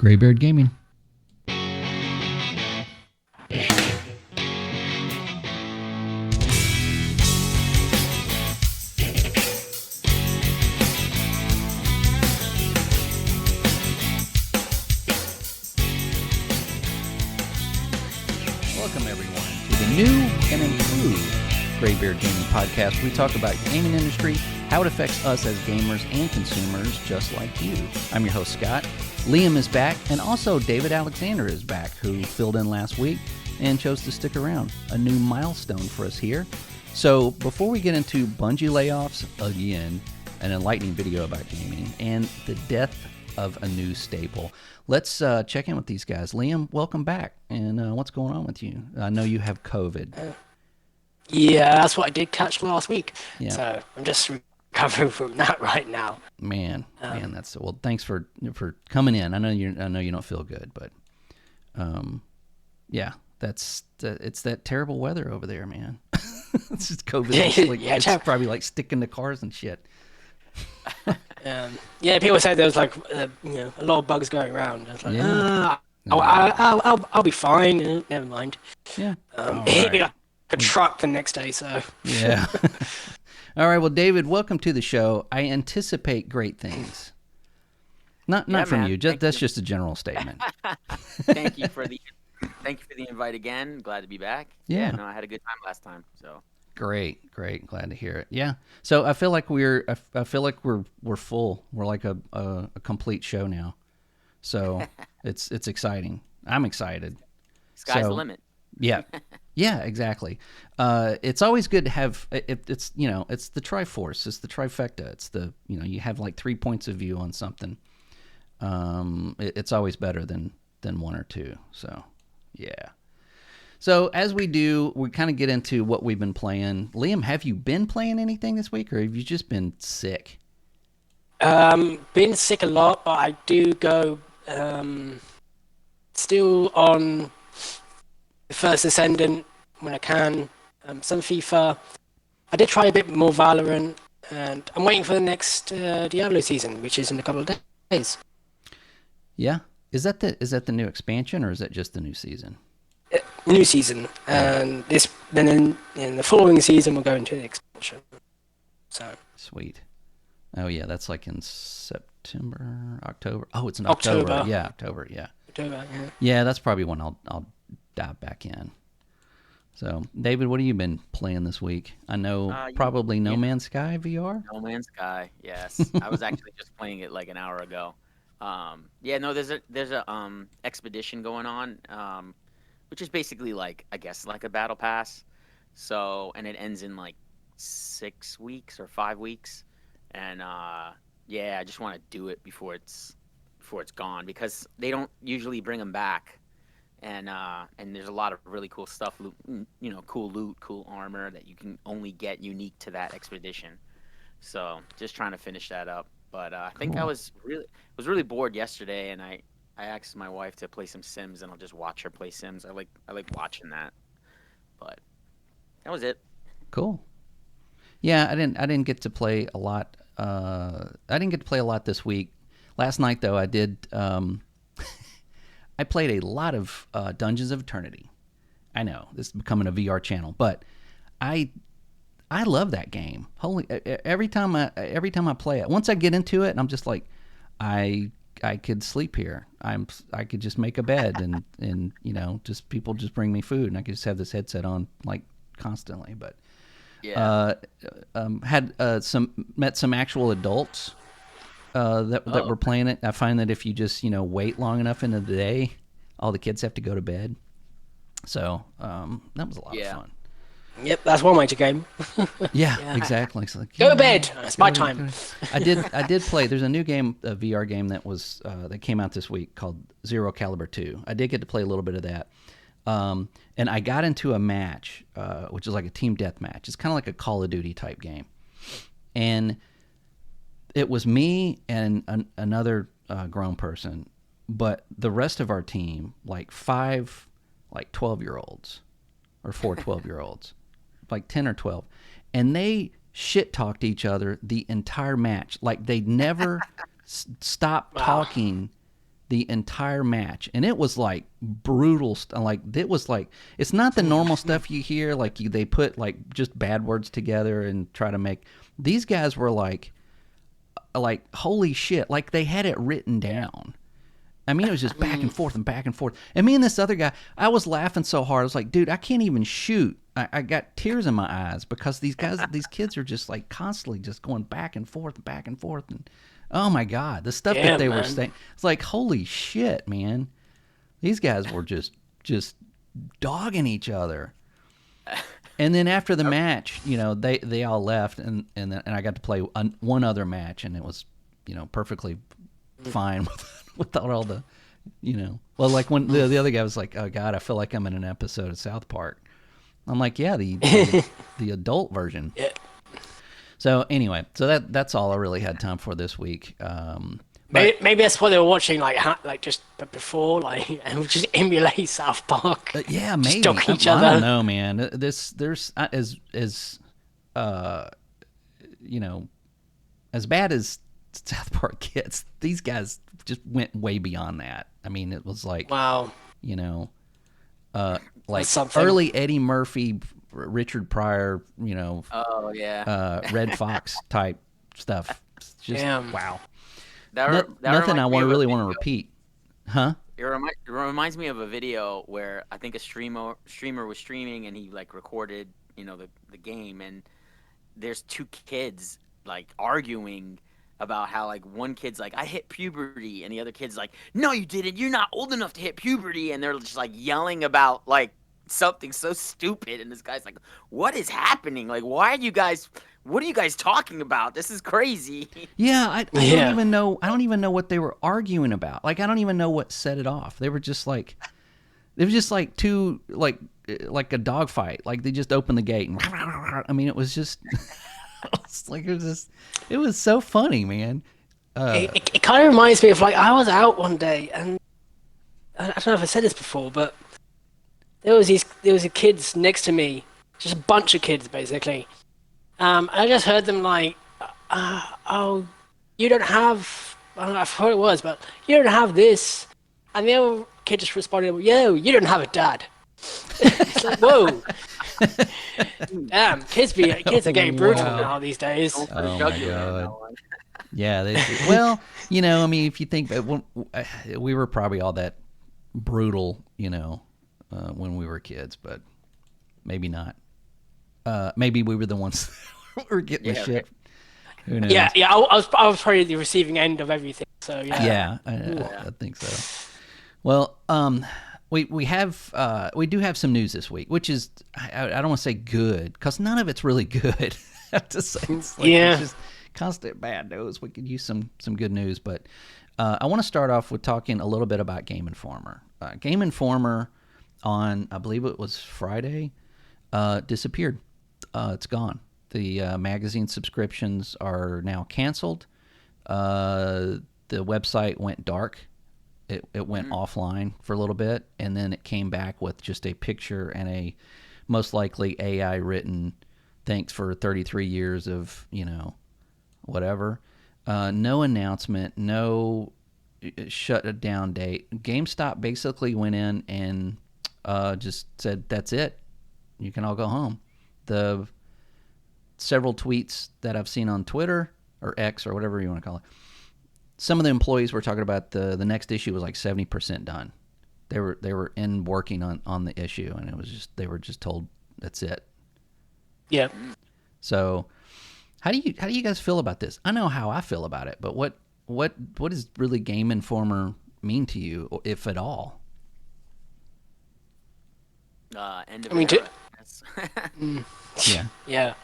GreyBeardGaming. Welcome everyone to the new and improved GreyBeard Gaming podcast. We talk about gaming industry, how it affects us as gamers and consumers just like you. I'm your host, Scott. Liam is back, and also David Alexander is back, who filled in last week and chose to stick around. A new milestone for us here. So before we get into Bungie layoffs again, an enlightening video about gaming, and the death of a new staple, let's check in with these guys. Liam, welcome back. And what's going on with you? I know you have COVID. Yeah, that's what I did catch last week. Yeah. So I'm just recovering from that right now. Man, that's well. Thanks for coming in. I know you don't feel good, but yeah, it's that terrible weather over there, man. It's just COVID. It's probably like sticking to cars and shit. Yeah, people said there was like a lot of bugs going around. I was like, I'll be fine. Never mind. Yeah. It hit me like a truck the next day. So yeah. All right. Well, David, welcome to the show. I anticipate great things. Not from you. That's just a general statement. Thank you for the invite again. Glad to be back. Yeah. No, I had a good time last time. So great. Glad to hear it. Yeah. So I feel like we're full. We're like a complete show now. So it's exciting. I'm excited. Sky's the limit. Yeah. Yeah, exactly. It's always good to have it's the Triforce, it's the trifecta. It's the you have like 3 points of view on something. It's always better than one or two. So, yeah. So as we do, we kind of get into what we've been playing. Liam, have you been playing anything this week, or have you just been sick? Been sick a lot, but I do go still on the First Ascendant when I can. Some FIFA. I did try a bit more Valorant, and I'm waiting for the next Diablo season, which is in a couple of days. Yeah, is that the new expansion, or is that just the new season? New season, and then in the following season we'll go into the expansion. So sweet. Oh yeah, that's like in September, October. Oh, it's in October. Yeah, October. Yeah. October. Yeah. Yeah, that's probably when I'll dive back in. So, David, what have you been playing this week? I know probably No Man's Sky VR. No Man's Sky, yes. I was actually just playing it like an hour ago. There's a expedition going on, which is basically like a battle pass. So, and it ends in like 6 weeks or 5 weeks, and I just want to do it before it's gone, because they don't usually bring them back. And there's a lot of really cool stuff, cool loot, cool armor that you can only get unique to that expedition. So just trying to finish that up. But I think I was really bored yesterday, and I asked my wife to play some Sims, and I'll just watch her play Sims. I like watching that. But that was it. Cool. Yeah, I didn't get to play a lot. I didn't get to play a lot this week. Last night though, I did. I played a lot of Dungeons of Eternity. I know this is becoming a VR channel, but I love that game. Every time I play it, once I get into it, I'm just like, I could sleep here. I could just make a bed and just people just bring me food, and I could just have this headset on like constantly. But met some actual adults that were playing it. I find that if you just wait long enough into the day, all the kids have to go to bed. So that was a lot of fun. Yep, that's one way to game. Yeah, exactly. It's like, go to bed. It's my time. I did play. There's a new game, a VR game that came out this week called Zero Caliber 2. I did get to play a little bit of that. And I got into a match, which is like a team deathmatch. It's kind of like a Call of Duty type game. And it was me and another grown person, but the rest of our team, like 5 12-year-olds or 4 12-year-olds, like 10 or 12, and they shit talked each other the entire match. Like they never stopped talking the entire match, and it was like brutal. Like it was like, it's not the normal stuff you hear. Like they put like just bad words together and try to make. These guys were like holy shit! Like they had it written down. I mean, it was just back and forth and back and forth. And me and this other guy, I was laughing so hard. I was like, dude, I can't even shoot. I got tears in my eyes because these kids are just like constantly just going back and forth. And oh my God, the stuff that they were saying. It's like, holy shit, man. These guys were just dogging each other. And then after the match, you know, they all left, and I got to play one other match, and it was, you know, perfectly fine without all the, you know. Well, like when the other guy was like, "Oh God, I feel like I'm in an episode of South Park." I'm like, "Yeah, the adult version." Yeah. So anyway, so that's all I really had time for this week. Maybe that's what they were watching, like just before, like, and just emulate South Park. Yeah, maybe. Just each I other. don't know, man. There's as you know, as bad as South Park gets, these guys just went way beyond that. I mean, it was like, wow, you know, like early Eddie Murphy, Richard Pryor, you know, Red Fox type stuff. Just wow. Nothing I really want to repeat. Huh? It reminds me of a video where I think a streamer was streaming, and he like recorded, you know, the game, and there's two kids like arguing about how like one kid's like, I hit puberty, and the other kid's like, no you didn't, you're not old enough to hit puberty, and they're just like yelling about like something so stupid, and this guy's like, what is happening? Like, what are you guys talking about? This is crazy. Yeah, I don't even know. I don't even know what they were arguing about. Like, I don't even know what set it off. They were just like, it was just like two, like a dog fight. Like they just opened the gate and I mean, it was just, it was so funny, man. It kind of reminds me of, like, I was out one day, and I don't know if I said this before, but there was a kids next to me, just a bunch of kids basically. I just heard them like, oh, you don't have, I don't know, I forgot what it was, but you don't have this. And the other kid just responded, yo, you don't have a dad. It's like, whoa. Damn, kids are getting brutal now these days. Oh my God. Yeah, well, you know, I mean, if you think, we were probably all that brutal, you know, when we were kids, but maybe not. Maybe we were the ones that were getting the shit. Who knows? Yeah. I was probably the receiving end of everything. So yeah. I think so. Well, we do have some news this week, which is, I don't want to say good, because none of it's really good. I have to say, it's just constant bad news. We could use some good news, but I want to start off with talking a little bit about Gameinformer. Gameinformer on, I believe it was Friday, disappeared. It's gone. The magazine subscriptions are now canceled. The website went dark. It went offline for a little bit, and then it came back with just a picture and a most likely AI written thanks for 33 years of, you know, whatever. No announcement, no shut down date. GameStop basically went in and just said, that's it. You can all go home. The several tweets that I've seen on Twitter or X or whatever you want to call it, some of the employees were talking about the next issue was like 70% done. They were in working on the issue, and it was just, they were just told that's it. Yeah. So how do you guys feel about this? I know how I feel about it, but what does really Gameinformer mean to you, if at all? End of era. Yeah.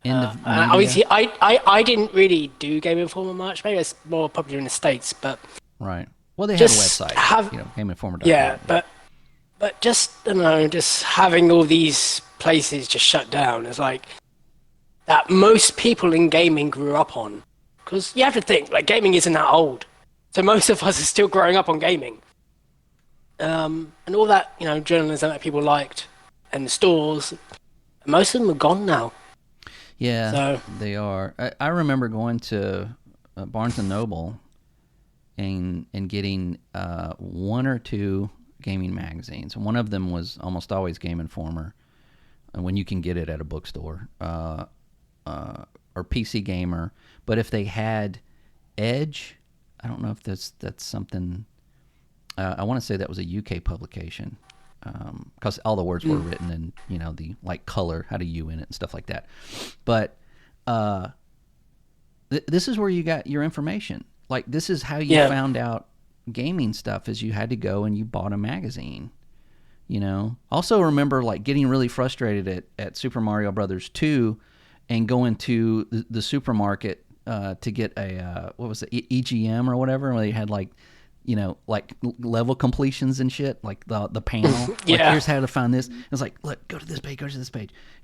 Yeah. Obviously, I didn't really do Gameinformer much. Maybe it's more popular in the States, but right. Well, they have a website, you know, Gameinformer.com. Yeah, but just, you know, just having all these places just shut down is like that most people in gaming grew up on. Because you have to think, like, gaming isn't that old, so most of us are still growing up on gaming. And all that, you know, journalism that people liked, and the stores, most of them are gone now. Yeah, so they are. I remember going to Barnes & Noble and getting one or two gaming magazines. One of them was almost always Gameinformer, when you can get it at a bookstore, or PC Gamer. But if they had Edge, I don't know if that's something. I want to say that was a UK publication, because all the words were written in, the like color, had a U in it and stuff like that. But this is where you got your information. Like, this is how you found out gaming stuff, is you had to go and you bought a magazine. Also remember, like, getting really frustrated at Super Mario Brothers 2 and going to the supermarket to get a what was it, EGM or whatever, where they had like level completions and shit, like the panel. Like, here's how to find this. It's like, look, go to this page,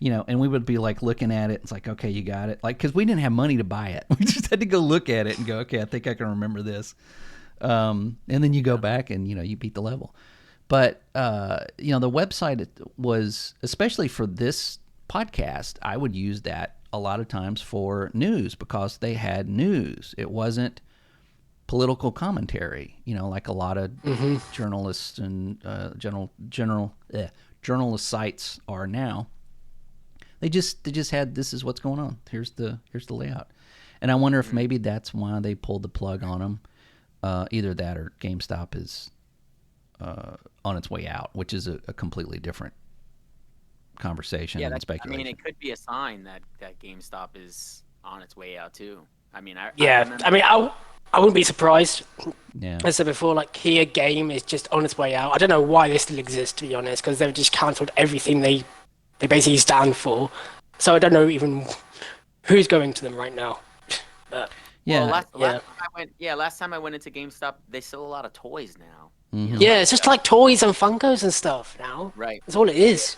and we would be like looking at it. It's like, okay, you got it. Like, because we didn't have money to buy it. We just had to go look at it and go, okay, I think I can remember this. And then you go back and, you beat the level. But, the website was, especially for this podcast, I would use that a lot of times for news, because they had news. It wasn't political commentary, like a lot of journalists and journalist sites are now. They just had, this is what's going on. Here's the layout. And I wonder if maybe that's why they pulled the plug on them. Either that or GameStop is on its way out, which is a completely different conversation and speculation. I mean, it could be a sign that GameStop is on its way out too. I mean, I wouldn't be surprised. Yeah. As I said before, like, here, Game is just on its way out. I don't know why they still exist, to be honest, because they've just cancelled everything they basically stand for. So I don't know even who's going to them right now. But, yeah. Last time I went into GameStop, they sell a lot of toys now. Mm-hmm. Yeah, it's just like toys and Funkos and stuff now. Right. That's all it is.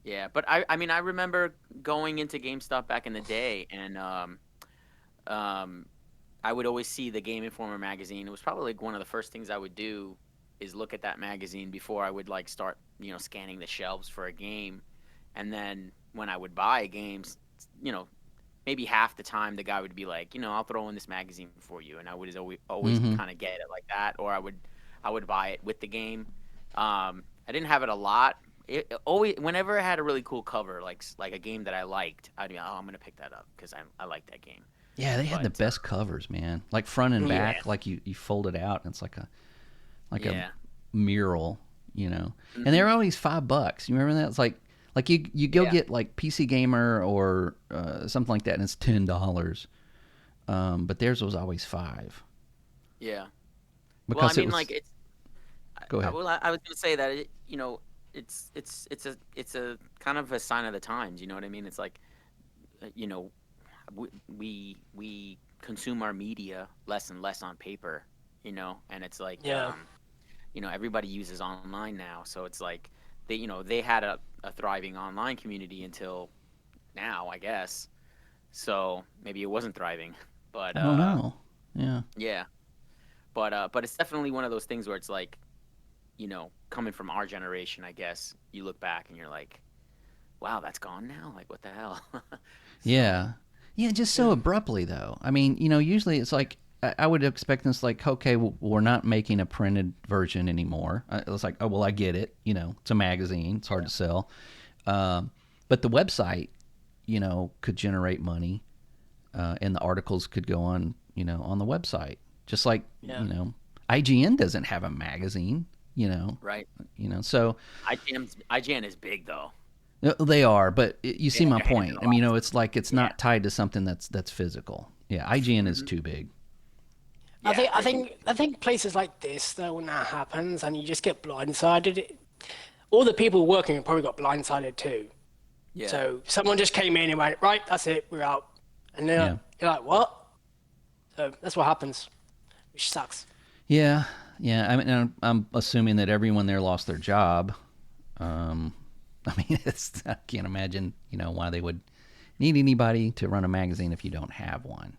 Yeah, but I mean, I remember going into GameStop back in the day, and I would always see the Gameinformer magazine. It was probably like one of the first things I would do, is look at that magazine before I would like start, scanning the shelves for a game. And then when I would buy games, maybe half the time the guy would be like, I'll throw in this magazine for you, and I would always kind of get it like that, or I would buy it with the game. I didn't have it a lot. It always, whenever it had a really cool cover, like a game that I liked, I'd be like, I'm gonna pick that up because I like that game. Yeah, they had the best covers, man. Like front and back, like you fold it out, and it's like a mural, And they were always $5. You remember that? It's like you go get like PC Gamer or something like that, and it's $10. But theirs was always $5. Yeah. Because well, I mean, like it's. Go ahead. Well, I was gonna say that it's a kind of a sign of the times. You know what I mean? It's like, we consume our media less and less on paper, and it's like, everybody uses online now, so it's like they had a thriving online community until now, I guess. So maybe it wasn't thriving, but I don't know. Yeah. Yeah. But it's definitely one of those things where it's like, coming from our generation, I guess, you look back and you're like, wow, that's gone now? Like, what the hell? Yeah. Yeah, just so abruptly, though. I mean, usually it's like, I would expect this, like, okay, we're not making a printed version anymore. It's like, oh, well, I get it. It's a magazine. It's hard to sell. But the website, could generate money, and the articles could go on, on the website. Just like, IGN doesn't have a magazine, Right. So IGN is big, though. They are, but you see my point. I mean, it's like it's not tied to something that's physical. Yeah, IGN is too big. Yeah, I think places like this, though, when that happens and you just get blindsided, all the people working probably got blindsided too. Yeah. So someone just came in and went, right, that's it, we're out, and then you're like, what? So that's what happens, which sucks. Yeah. I mean, I'm assuming that everyone there lost their job. I mean, I can't imagine, why they would need anybody to run a magazine if you don't have one.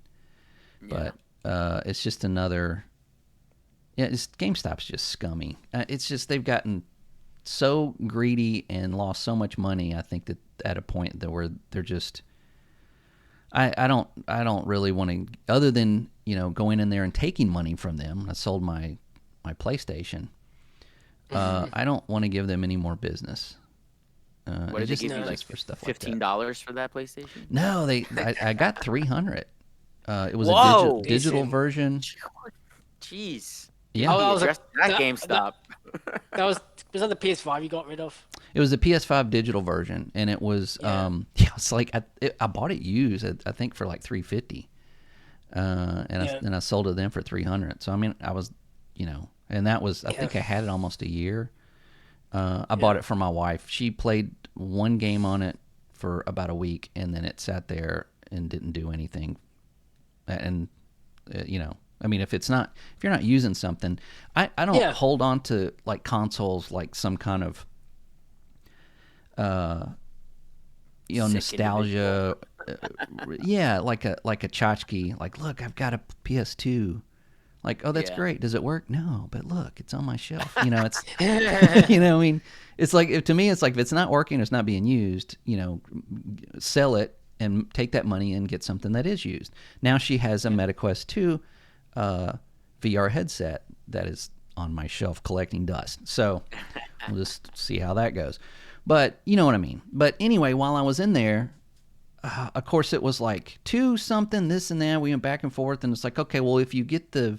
Yeah. But it's just another. Yeah, GameStop's just scummy. It's just they've gotten so greedy and lost so much money. I think that at a point that where they're just. I don't really want to, other than going in there and taking money from them. I sold my PlayStation. I don't want to give them any more business. What did they give you, like for stuff $15 for that PlayStation? No, I got 300. It was Whoa! a digital version. Jeez. Yeah, that GameStop. Was that the PS5 you got rid of? it was the PS5 digital version, and it was it's like I bought it used, I think for like $350, and I sold it then for $300. So I mean, I was, and that was I think I had it almost a year. I bought it for my wife. She played one game on it for about a week, and then it sat there and didn't do anything. And I mean, if you're not using something, I don't hold on to like consoles like some kind of nostalgia. Like a tchotchke. Like, look, I've got a PS2. Like, oh, that's great. Does it work? No, but look, it's on my shelf. It's, I mean, it's like, to me, it's like, if it's not working, it's not being used, sell it and take that money and get something that is used. Now she has a MetaQuest 2 VR headset that is on my shelf collecting dust. So we'll just see how that goes. But you know what I mean. But anyway, while I was in there, of course, it was like 2 something, this and that. We went back and forth, and it's like, okay, well, if you get the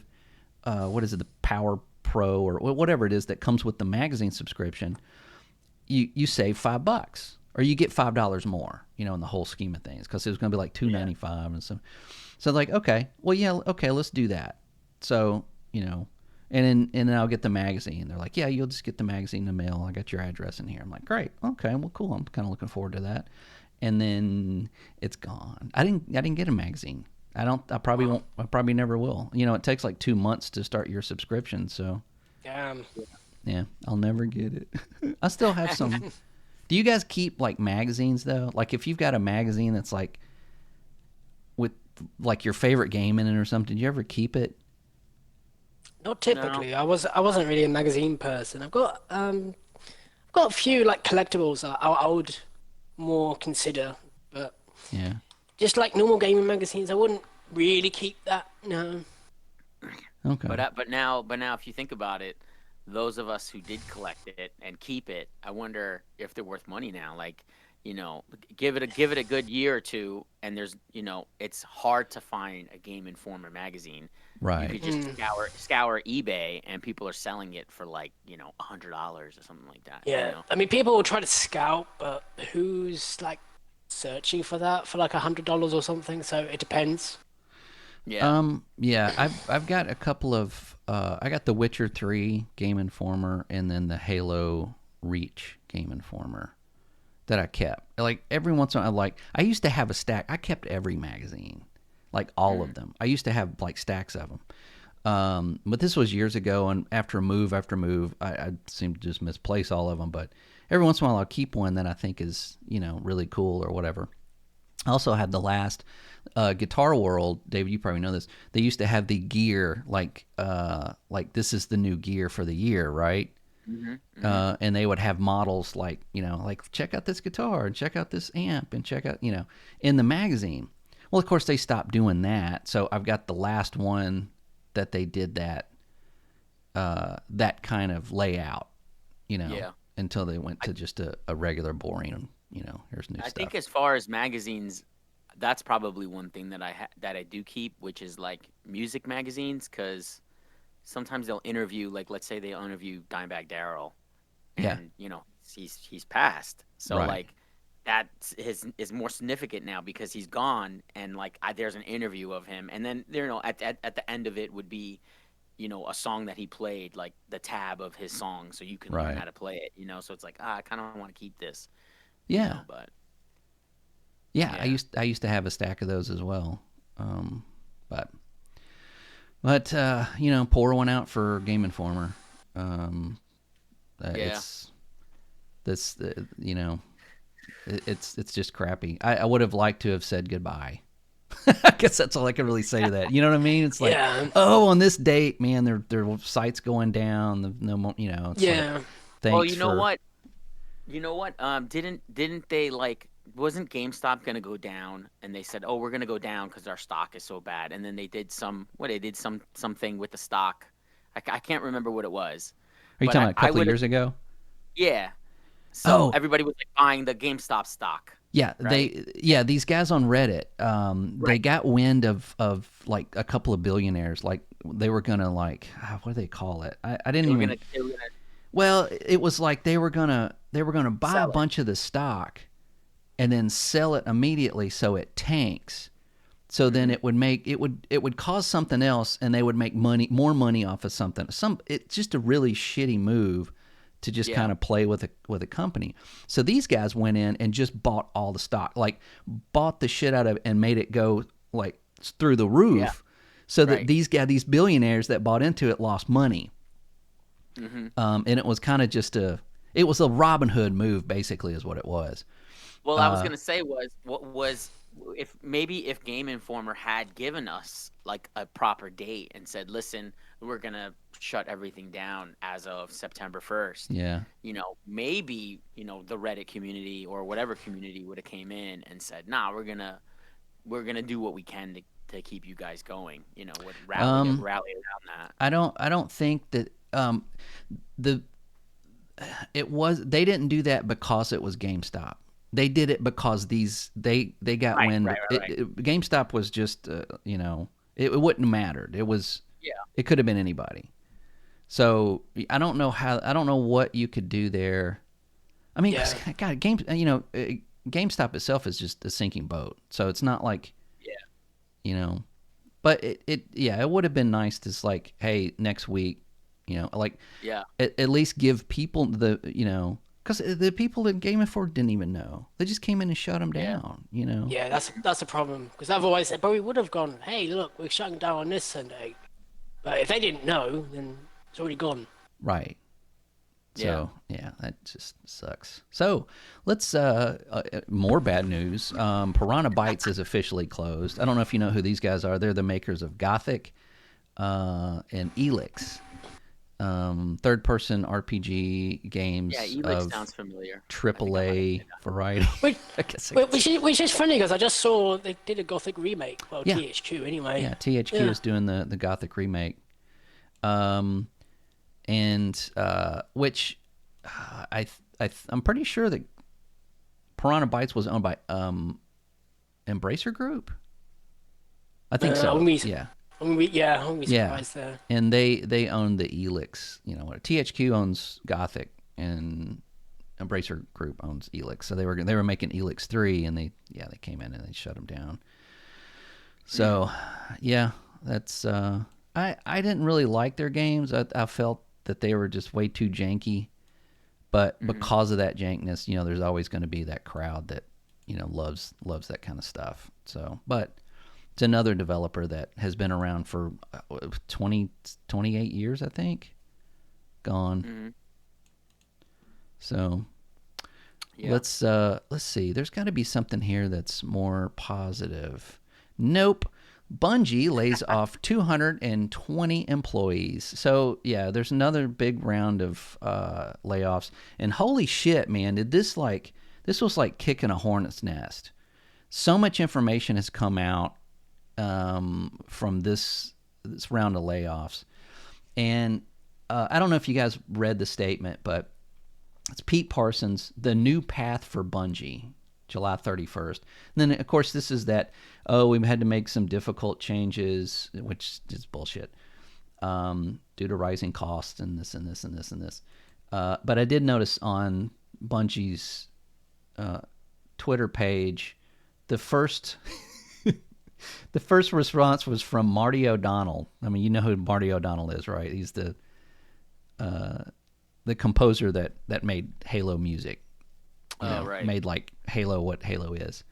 the Power Pro or whatever it is that comes with the magazine subscription, you save $5 or you get $5 more, in the whole scheme of things, because it was going to be like $2.95 and so like, okay, well, yeah, okay, let's do that. So and then I'll get the magazine. They're like, yeah, you'll just get the magazine in the mail. I got your address in here. I'm like, great, okay, well, cool. I'm kind of looking forward to that. And then it's gone. I didn't get a magazine. I probably won't. I probably never will. It takes like 2 months to start your subscription. So, yeah, I'll never get it. I still have some. Do you guys keep like magazines though? Like if you've got a magazine that's like with like your favorite game in it or something, do you ever keep it? Not typically. No. I wasn't really a magazine person. I've got a few like collectibles I would more consider, but just like normal gaming magazines, I wouldn't really keep that. No. Okay. But now, if you think about it, those of us who did collect it and keep it, I wonder if they're worth money now. Like, give it a good year or two, and there's, it's hard to find a Gameinformer magazine. Right. You could just scour eBay, and people are selling it for like, $100 or something like that. Yeah. I mean, people will try to scout, but who's like searching for that for like $100 or something? So it depends. Yeah. I've got a couple of I got the Witcher 3 Gameinformer and then the Halo Reach Gameinformer that I kept. Like every once in a while, I used to have a stack. I kept every magazine, like all of them. I used to have like stacks of them. But this was years ago, and after move, I seem to just misplace all of them. But every once in a while, I'll keep one that I think is really cool or whatever. I also had the last Guitar World. David, you probably know this. They used to have the gear like this is the new gear for the year, right? Mm-hmm. And they would have models like check out this guitar and check out this amp and check out in the magazine. Well, of course they stopped doing that. So I've got the last one that they did that kind of layout, until they went to just a regular boring. Here's new stuff. I think as far as magazines, that's probably one thing that I do keep, which is like music magazines, because sometimes they'll interview, like let's say they interview Dimebag Darrell, and he's passed, so right. Like that is more significant now because he's gone, and like there's an interview of him, and then at the end of it would be a song that he played, like the tab of his song, so you can learn how to play it. So it's like I kind of want to keep this. Yeah. But I used to have a stack of those as well. But pour one out for Gameinformer. It's this, it's just crappy. I would have liked to have said goodbye. I guess that's all I can really say to that. You know what I mean? It's like, on this date, man, their site's going down. It's Well, you know what? Didn't they like wasn't GameStop going to go down, and they said, "Oh, we're going to go down because our stock is so bad." And then they did something with the stock. I can't remember what it was, Are you but talking about a I couple of would have, years ago? yeah. So Oh, everybody was like buying the GameStop stock, yeah, right? these guys on Reddit, they Right. got wind of like a couple of billionaires, like they were gonna like what do they call it? I didn't even. They were gonna Well, it was like they were gonna buy a sell it. bunch of the stock and then sell it immediately so it tanks. So then Hmm. it would cause something else, and they would make more money off of something. It's just a really shitty move to just Yeah. kind of play with a company. So these guys went in and just bought all the stock, like bought the shit out of it and made it go like through the Yeah. roof, so that Right. these billionaires that bought into it lost money. Hmm. And it was kind of just it was a Robin Hood move, basically, is what it was. Well, I was gonna say if Game Informer had given us like a proper date and said, "Listen, we're gonna shut everything down as of September 1st," Yeah. maybe the Reddit community or whatever community would have came in and said, "Nah, we're gonna do what we can to keep you guys going," would Um, rally around that. I don't think that the it was they didn't do that because it was GameStop. They did it because they got Right, wind. right, right, right. GameStop was just it wouldn't have mattered. Yeah, It could have been anybody. So I don't know what you could do there. I mean, 'cause, Yeah. God, GameStop itself is just a sinking boat. So it's not like yeah, you know. But it would have been nice to like, hey, next week, like yeah, at least give people because the people in Gameinformer didn't even know. They just came in and shut them yeah. down. Yeah, that's a problem because otherwise they probably would have gone, "Hey, look, we're shutting down on this Sunday." But if they didn't know, then it's already gone. Right. Yeah. So yeah, that just sucks. So let's more bad news. Piranha Bytes is officially closed. I don't know if you know who these guys are. They're the makers of Gothic and Elix, third-person RPG games Yeah, Elix of sounds familiar. I think I might have AAA played that. variety. Which, I guess. which is funny because I just saw they did a Gothic remake. Well, Yeah, THQ anyway. yeah. THQ Yeah. is doing the Gothic remake, um, and which I'm pretty sure that Piranha Bytes was owned by Embracer Group. I think I so. wouldn't be, Yeah. I wouldn't be Yeah. surprised there. And they own the Elix. THQ owns Gothic, and Embracer Group owns Elix. So they were making Elix 3, and they came in and they shut them down. So yeah, that's I didn't really like their games. I felt that they were just way too janky. But because of that jankness, there's always going to be that crowd that loves that kind of stuff. So, but it's another developer that has been around for 28 years, I think. Gone. Hmm. So Yeah. let's see. There's got to be something here that's more positive. Nope. Bungie lays off 220 employees. So yeah, there's another big round of layoffs. And holy shit, man! This was like kicking a hornet's nest. So much information has come out from this round of layoffs, and I don't know if you guys read the statement, but it's Pete Parsons, the new path for Bungie, July 31st. And then, of course, this is that, we had to make some difficult changes, which is bullshit, due to rising costs and this and this and this and this. But I did notice on Bungie's Twitter page, the first the first response was from Marty O'Donnell. I mean, you know who Marty O'Donnell is, right? He's the composer that made Halo music. Yeah, right. Made like Halo what Halo is.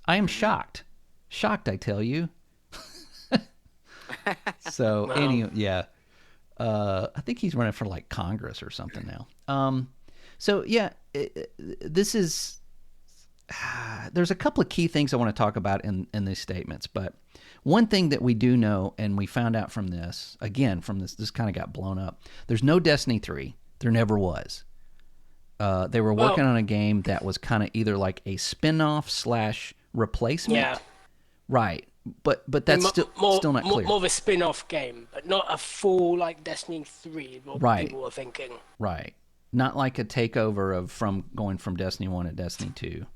I am shocked. Shocked, I tell you. So, Wow. yeah. I think he's running for like Congress or something now. So, yeah, this is. There's a couple of key things I want to talk about in these statements, but one thing that we do know, and we found out from this, again, from this kind of got blown up. There's no Destiny 3. There never was. They were working on a game that was kind of either like a spin-off / replacement. Yeah. Right. But that's still not clear. More of a spin-off game, but not a full like Destiny 3. What people were thinking. Right. Not like a takeover of going from Destiny 1 to Destiny 2.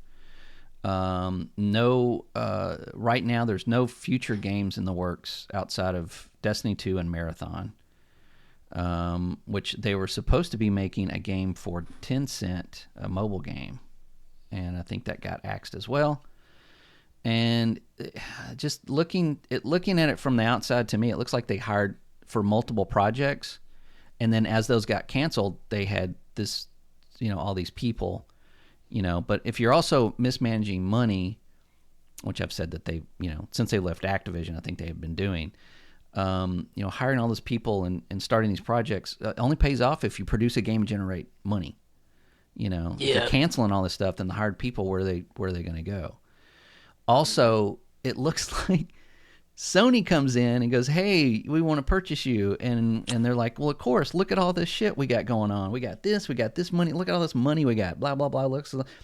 No. Right now, there's no future games in the works outside of Destiny 2 and Marathon, which they were supposed to be making a game for Tencent, a mobile game, and I think that got axed as well. And just looking at it from the outside, to me, it looks like they hired for multiple projects, and then as those got canceled, they had this, all these people, But if you're also mismanaging money, which I've said that they, since they left Activision, I think they have been doing, hiring all those people and starting these projects only pays off if you produce a game and generate money. If you're canceling all this stuff, then the hired people, where are they going to go? Also, it looks like Sony comes in and goes, "Hey, we want to purchase you," and they're like, "Well, of course. Look at all this shit we got going on. We got this money. Look at all this money we got. Blah blah blah.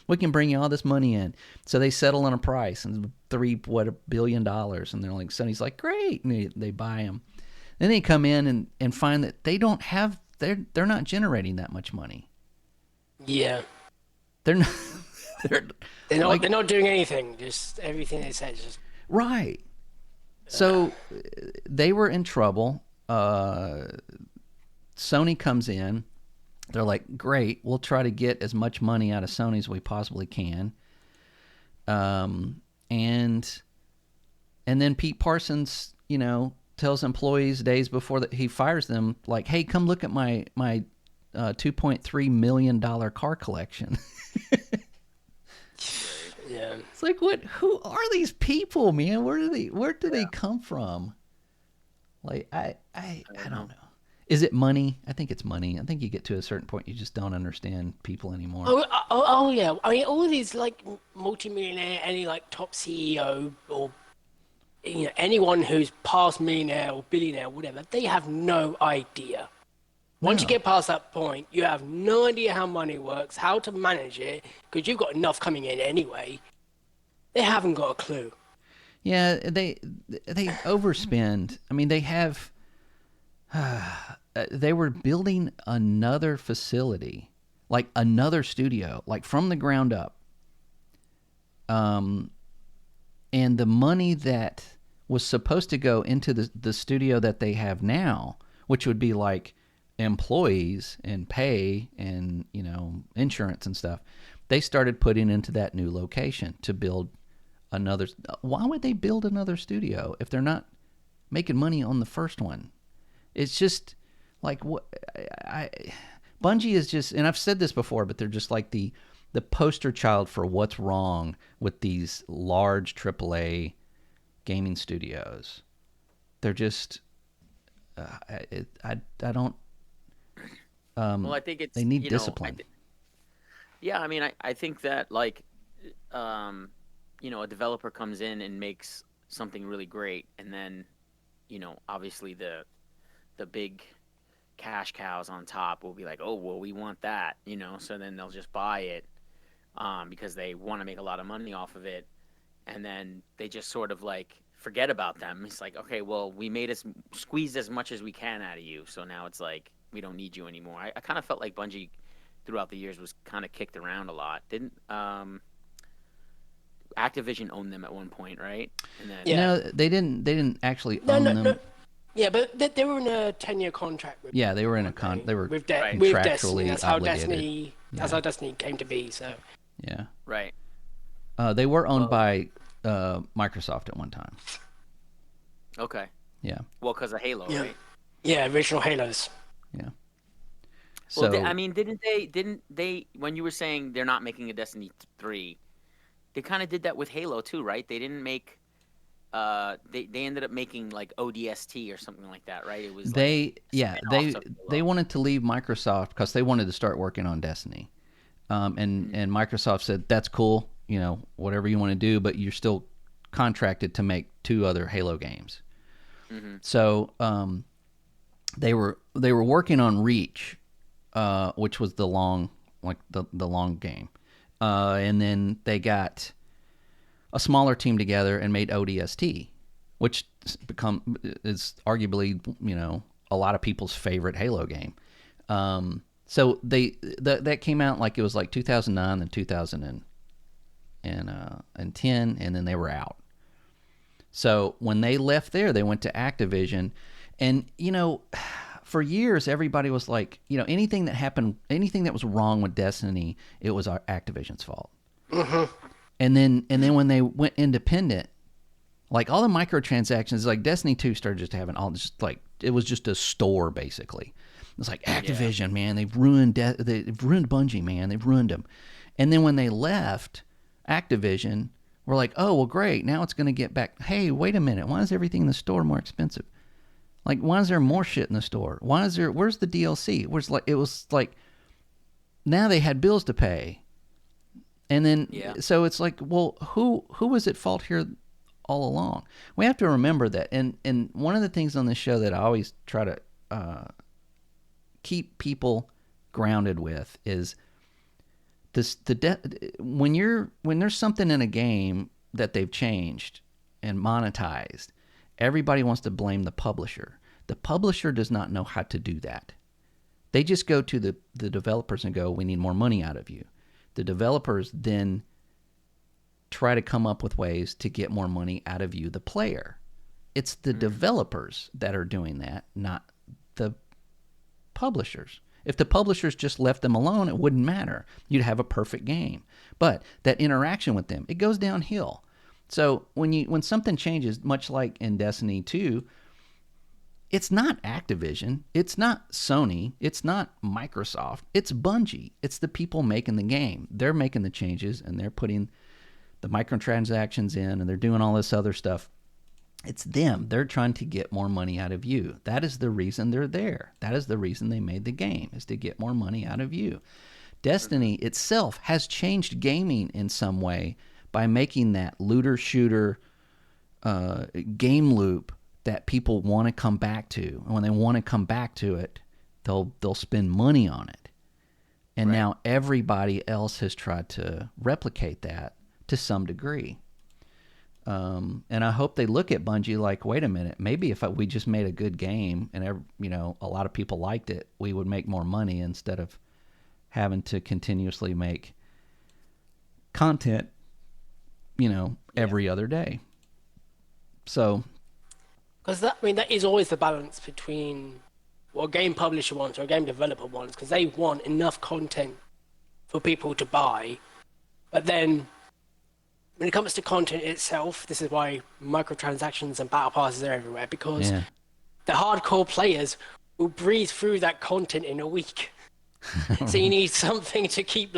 We can bring you all this money in." So they settle on a price and $3 billion, and they're like, Sony's like, "Great," and they buy them. Then they come in and find that they don't have they're not generating that much money. Yeah, they're not. They're not doing anything. Just everything they said is just right. So they were in trouble. Sony comes in. They're like, "Great, we'll try to get as much money out of Sony as we possibly can." And then Pete Parsons, tells employees days before that he fires them, like, "Hey, come look at my $2.3 million car collection." Yeah. It's like, what? Who are these people, man? Where do they come from? Like, I don't know. Is it money? I think it's money. I think you get to a certain point, you just don't understand people anymore. Oh yeah. I mean, all of these like multimillionaire, any like top CEO or anyone who's past millionaire or billionaire, whatever, they have no idea. Once you get past that point, you have no idea how money works, how to manage it, because you've got enough coming in anyway. They haven't got a clue. Yeah, they overspend. I mean, they have. They were building another facility, like another studio, like from the ground up. And the money that was supposed to go into the studio that they have now, which would be like employees and pay and insurance and stuff, they started putting into that new location to build another. Why would they build another studio if they're not making money on the first one? It's just like, what Bungie is just, and I've said this before, but they're just like the poster child for what's wrong with these large AAA gaming studios. They're just I don't. Well, I think they need discipline. I think that like, a developer comes in and makes something really great, and then, obviously the big cash cows on top will be like, "Oh, well, we want that," so then they'll just buy it, because they want to make a lot of money off of it, and then they just sort of like forget about them. It's like, okay, well, we squeezed as much as we can out of you, so now it's like, we don't need you anymore. I kind of felt like Bungie throughout the years was kind of kicked around a lot. Didn't Activision own them at one point, right? And then, No, they didn't actually own them. No. Yeah, but they were in a 10-year contract with. Yeah, they were in a They were with contractually Destiny. That's how obligated. That's how Destiny came to be. So. Yeah. Right. They were owned by Microsoft at one time. Okay. Yeah. Well, because of Halo, right? Yeah, original Halos. Yeah. Well, didn't they? When you were saying they're not making a Destiny 3, they kind of did that with Halo too, right? They didn't make. They ended up making like ODST or something like that, right? It was they wanted to leave Microsoft because they wanted to start working on Destiny, and Microsoft said, "That's cool, whatever you want to do, but you're still contracted to make 2 other Halo games." Mm-hmm. So they were working on Reach, which was the long like the long game. And then they got a smaller team together and made ODST, which is arguably, a lot of people's favorite Halo game. So that came out like it was like 2009 and 2010, and then they were out. So when they left there, they went to Activision, and for years everybody was like, anything that happened, anything that was wrong with Destiny, it was Activision's fault. Mm-hmm. And then when they went independent, like all the microtransactions, like Destiny 2 started just having all just like, it was just a store basically. It's like Activision, man, they've ruined Bungie, man, they've ruined them. And then when they left Activision, we're like, oh well, great, now it's going to get back. Hey, wait a minute, why is everything in the store more expensive? Like, why is there more shit in the store? Where's the DLC? It was like now they had bills to pay. And then, so it's like, well, who was at fault here all along? We have to remember that. And one of the things on this show that I always try to keep people grounded with is this: when there's something in a game that they've changed and monetized, everybody wants to blame the publisher. The publisher does not know how to do that. They just go to the developers and go, "We need more money out of you." The developers then try to come up with ways to get more money out of you, the player. It's the developers that are doing that, not the publishers. If the publishers just left them alone, it wouldn't matter. You'd have a perfect game. But that interaction with them, it goes downhill. So when something changes, much like in Destiny 2, it's not Activision, it's not Sony, it's not Microsoft, it's Bungie. It's the people making the game. They're making the changes, and they're putting the microtransactions in, and they're doing all this other stuff. It's them. They're trying to get more money out of you. That is the reason they're there. That is the reason they made the game, is to get more money out of you. Destiny itself has changed gaming in some way by making that looter-shooter game loop that people want to come back to. And when they want to come back to it, they'll spend money on it. And now everybody else has tried to replicate that to some degree. And I hope they look at Bungie like, wait a minute, maybe if we just made a good game and a lot of people liked it, we would make more money instead of having to continuously make content, every other day. So, because that is always the balance between what a game publisher wants or a game developer wants, because they want enough content for people to buy, but then when it comes to content itself, this is why microtransactions and battle passes are everywhere, because the hardcore players will breeze through that content in a week. So you need something to keep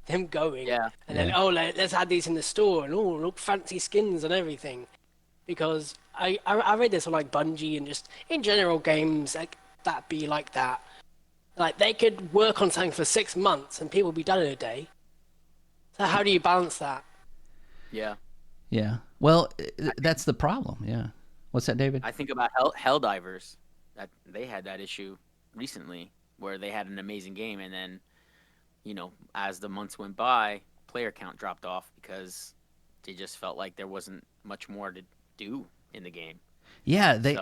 them going. And then let's add these in the store, and look, fancy skins and everything. Because I read this on Bungie and just in general games that be like that. Like they could work on something for 6 months and people would be done in a day. So how do you balance that? Yeah. Well, that's the problem. Yeah. What's that, David? I think about Helldivers. That they had that issue recently where they had an amazing game, and then, as the months went by, player count dropped off because they just felt like there wasn't much more to do in the game. Yeah, they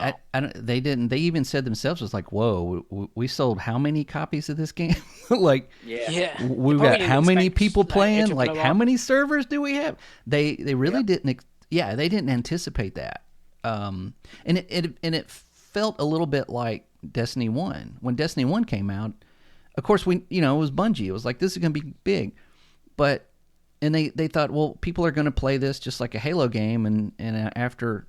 didn't. They even said themselves, was like, "Whoa, we sold how many copies of this game? We've got how many people playing? Like, how many servers do we have?" They really didn't. Yeah, they didn't anticipate that. And it felt a little bit like Destiny 1. When Destiny 1 came out, of course it was Bungie. It was like, this is going to be big, and they thought, well, people are going to play this just like a Halo game, and after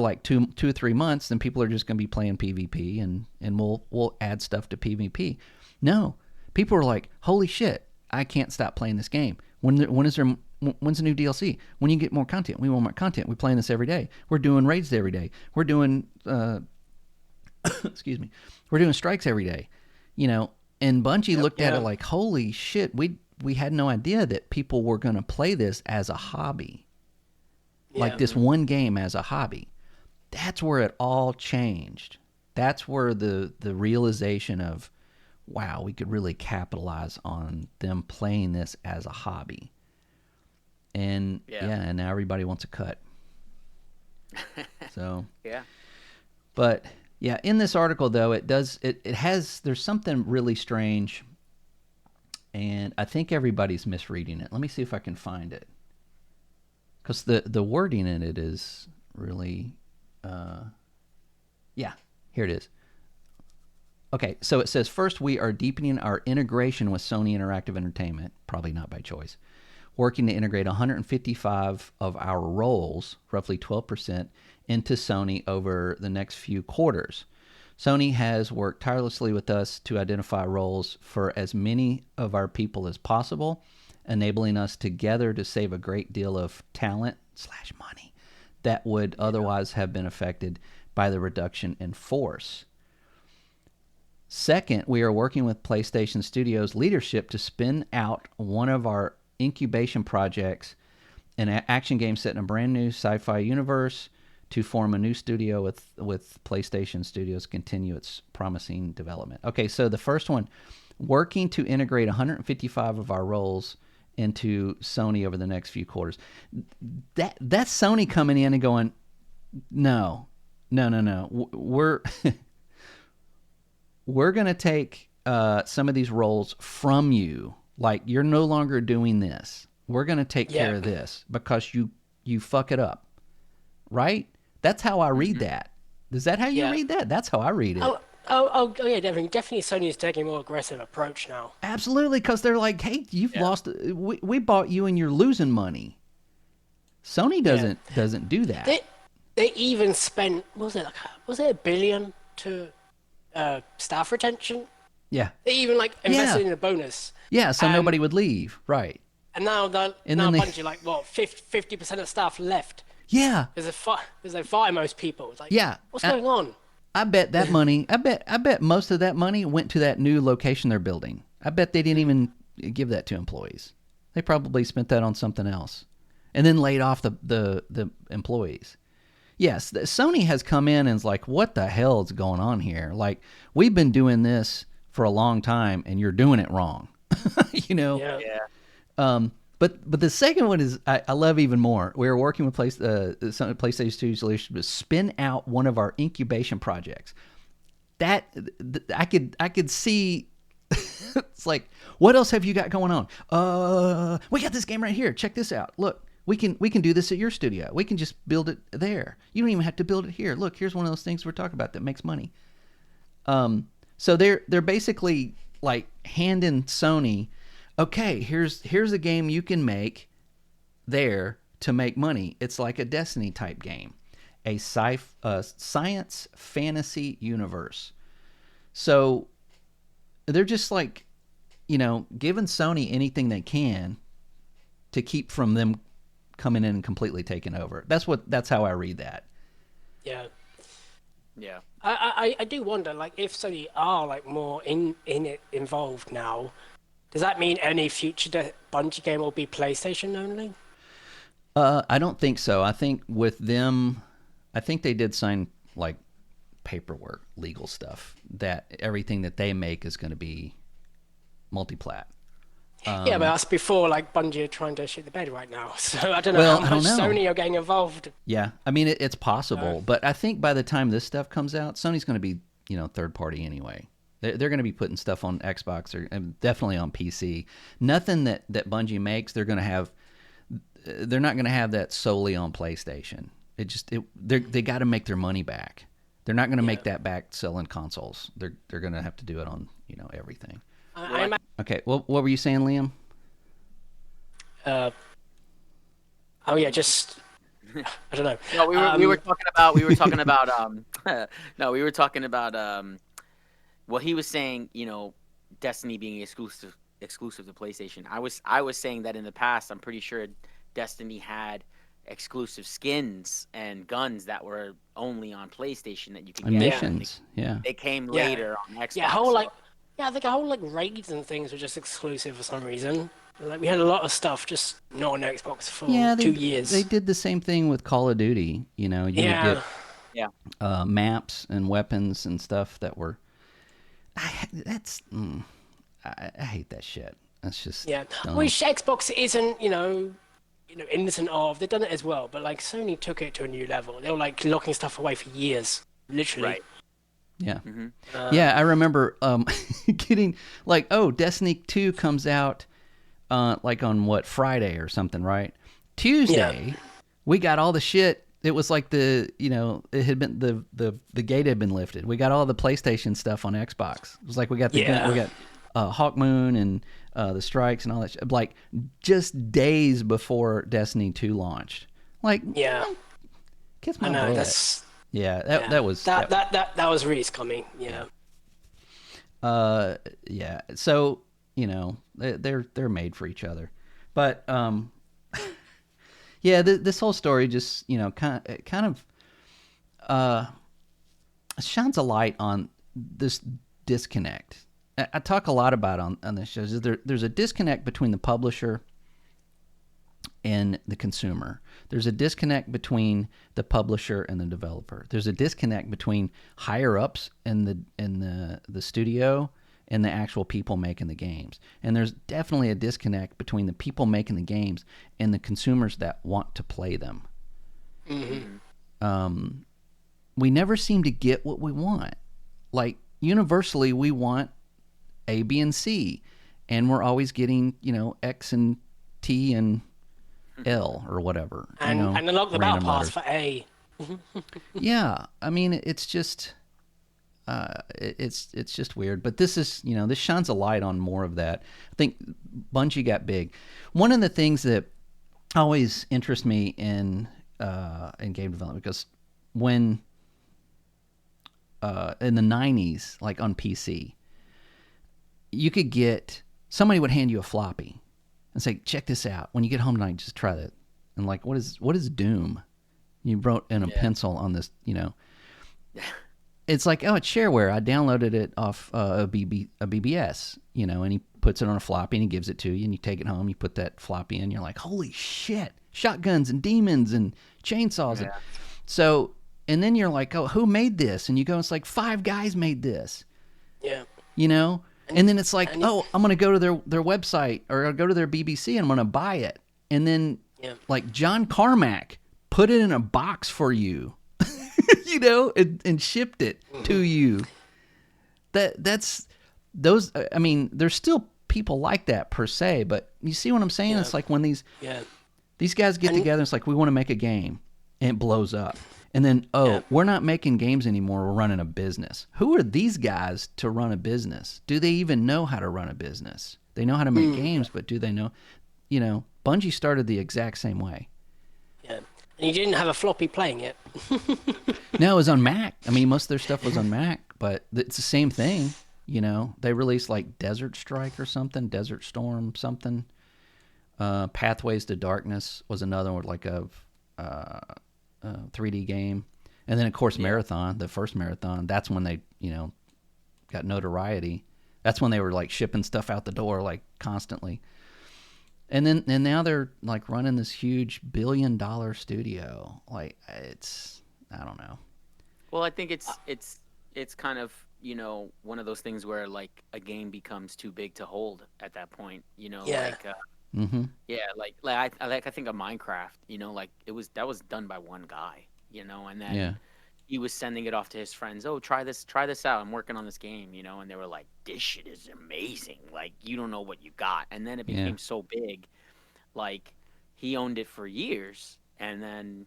like 2 or 3 months, then people are just going to be playing PvP, and we'll add stuff to PvP. No, people are like, holy shit, I can't stop playing this game. When's the new DLC? When you get more content? We want more content. We're playing this every day. We're doing raids every day. We're doing excuse me. We're doing strikes every day. And Bungie looked at it like, holy shit, we had no idea that people were going to play this as a hobby. Like this one game as a hobby. That's where it all changed. That's where the realization of, wow, we could really capitalize on them playing this as a hobby. And and now everybody wants a cut. So yeah. But yeah, in this article though, there's something really strange, and I think everybody's misreading it. Let me see if I can find it, because the wording in it is really, here it is. Okay, so it says, first, we are deepening our integration with Sony Interactive Entertainment, probably not by choice, working to integrate 155 of our roles, roughly 12%, into Sony over the next few quarters. Sony has worked tirelessly with us to identify roles for as many of our people as possible, enabling us together to save a great deal of talent/money that would otherwise have been affected by the reduction in force. Second, we are working with PlayStation Studios leadership to spin out one of our incubation projects, an action game set in a brand new sci-fi universe, to form a new studio with PlayStation Studios continue its promising development. Okay, so the first one, working to integrate 155 of our roles into Sony over the next few quarters. That's Sony coming in and going, no. We're we're going to take some of these roles from you. Like, you're no longer doing this. We're going to take care of this because you fuck it up. Right? That's how I read that. Is that how you read that? That's how I read it. Oh, yeah, definitely Sony is taking a more aggressive approach now. Absolutely, because they're like, hey, you've lost. We bought you and you're losing money. Sony doesn't do that. They even spent, was it $1 billion to staff retention? Yeah. They even invested in a bonus. Yeah, so nobody would leave, right? And now Bungie, 50% of staff left. Yeah. They fire most people. It's like, what's going on? I bet that money. I bet most of that money went to that new location they're building. I bet they didn't even give that to employees. They probably spent that on something else, and then laid off the employees. Yes, Sony has come in and is like, what the hell is going on here? Like, we've been doing this for a long time, and you're doing it wrong. Yeah. But the second one is I love even more. We were working with PlayStation Studios leadership to spin out one of our incubation projects. That I could see. It's like, what else have you got going on? We got this game right here. Check this out. Look, we can do this at your studio. We can just build it there. You don't even have to build it here. Look, here's one of those things we're talking about that makes money. So they're basically like handing Sony, okay, here's a game you can make there to make money. It's like a Destiny type game, a science fantasy universe. So they're just like, giving Sony anything they can to keep from them coming in and completely taking over. That's how I read that. Yeah. Yeah. I do wonder, if Sony are more in it involved now, does that mean any future Bungie game will be PlayStation only? I don't think so. I think with them, I think they did sign paperwork, legal stuff, that everything that they make is going to be multi-plat. Yeah, but that's before Bungie are trying to shit the bed right now. So I don't know how much Sony are getting involved. Yeah, I mean it's possible, but I think by the time this stuff comes out, Sony's going to be third party anyway. They're going to be putting stuff on Xbox or definitely on PC. Nothing that Bungie makes, they're going to have. They're not going to have that solely on PlayStation. They got to make their money back. They're not going to make that back selling consoles. They're going to have to do it on everything. Okay, well, what were you saying, Liam? Just I don't know. No, we were talking about no, we were talking about well, he was saying, Destiny being exclusive to PlayStation. I was saying that in the past, I'm pretty sure Destiny had exclusive skins and guns that were only on PlayStation that you could get. Missions, They came later on Xbox. I think a whole raids and things were just exclusive for some reason. We had a lot of stuff just not on Xbox for 2 years. They did the same thing with Call of Duty. You would get maps and weapons and stuff that were. I hate that shit. That's just Yeah, dumb. which Xbox isn't, innocent of. They've done it as well, but like Sony took it to a new level. They were like locking stuff away for years, literally. Right. Yeah. Mm-hmm. Yeah, I remember getting like, oh, Destiny 2 comes out like on what, Friday or something, right? Tuesday, we got all the shit. It was like it had been the gate had been lifted. We got all the PlayStation stuff on Xbox. It was like we got we got Hawk Moon and the strikes and all that shit. Like just days before Destiny 2 launched. Like, kiss my butt. That's that was that was really scummy. Yeah. Yeah. So they're made for each other, but yeah, this whole story just kind of shines a light on this disconnect. I talk a lot about on this show. There's a disconnect between the publisher and the consumer. There's a disconnect between the publisher and the developer. There's a disconnect between higher ups in the studio and the actual people making the games. And there's definitely a disconnect between the people making the games and the consumers that want to play them. Mm-hmm. We never seem to get what we want. Like universally, we want A, B, and C, and we're always getting X and T and L or whatever. And unlock the battle pass for A. Yeah, I mean it's just it's just weird. But this is this shines a light on more of that. I think Bungie got big. One of the things that always interests me in game development, because when in the 90s, like on PC, you could get somebody would hand you a floppy and say, check this out. When you get home tonight, just try that. And like, what is Doom? You wrote in a pencil on this, It's like, oh, it's shareware. I downloaded it off a BBS, and he puts it on a floppy and he gives it to you, and you take it home, you put that floppy in, you're like, holy shit, shotguns and demons and chainsaws. Yeah. So, and then you're like, oh, who made this? And you go, it's like 5 guys made this. Yeah. And then it's like, oh, I'm going to go to their website or I'll go to their BBC and I'm going to buy it. And then like John Carmack put it in a box for you, and shipped it to you. That's those. I mean, there's still people like that per se, but you see what I'm saying? It's like when these guys get together, it's like, we want to make a game and it blows up. And then, we're not making games anymore. We're running a business. Who are these guys to run a business? Do they even know how to run a business? They know how to make games, but do they know? Bungie started the exact same way. Yeah. And you didn't have a floppy playing it. No, it was on Mac. I mean, most of their stuff was on Mac, but it's the same thing. They released like Desert Strike or something, Desert Storm something. Pathways to Darkness was another one, like a 3D game. And then, of course, Marathon, the first Marathon, that's when they, got notoriety. That's when they were like shipping stuff out the door like constantly. And now they're like running this huge $1 billion studio. Like I don't know. Well, I think it's kind of, one of those things where like a game becomes too big to hold at that point, like I think of Minecraft, like that was done by one guy, and then he was sending it off to his friends. Oh, try this out. I'm working on this game, and they were like, this shit is amazing. Like, you don't know what you got. And then it became so big, like he owned it for years, and then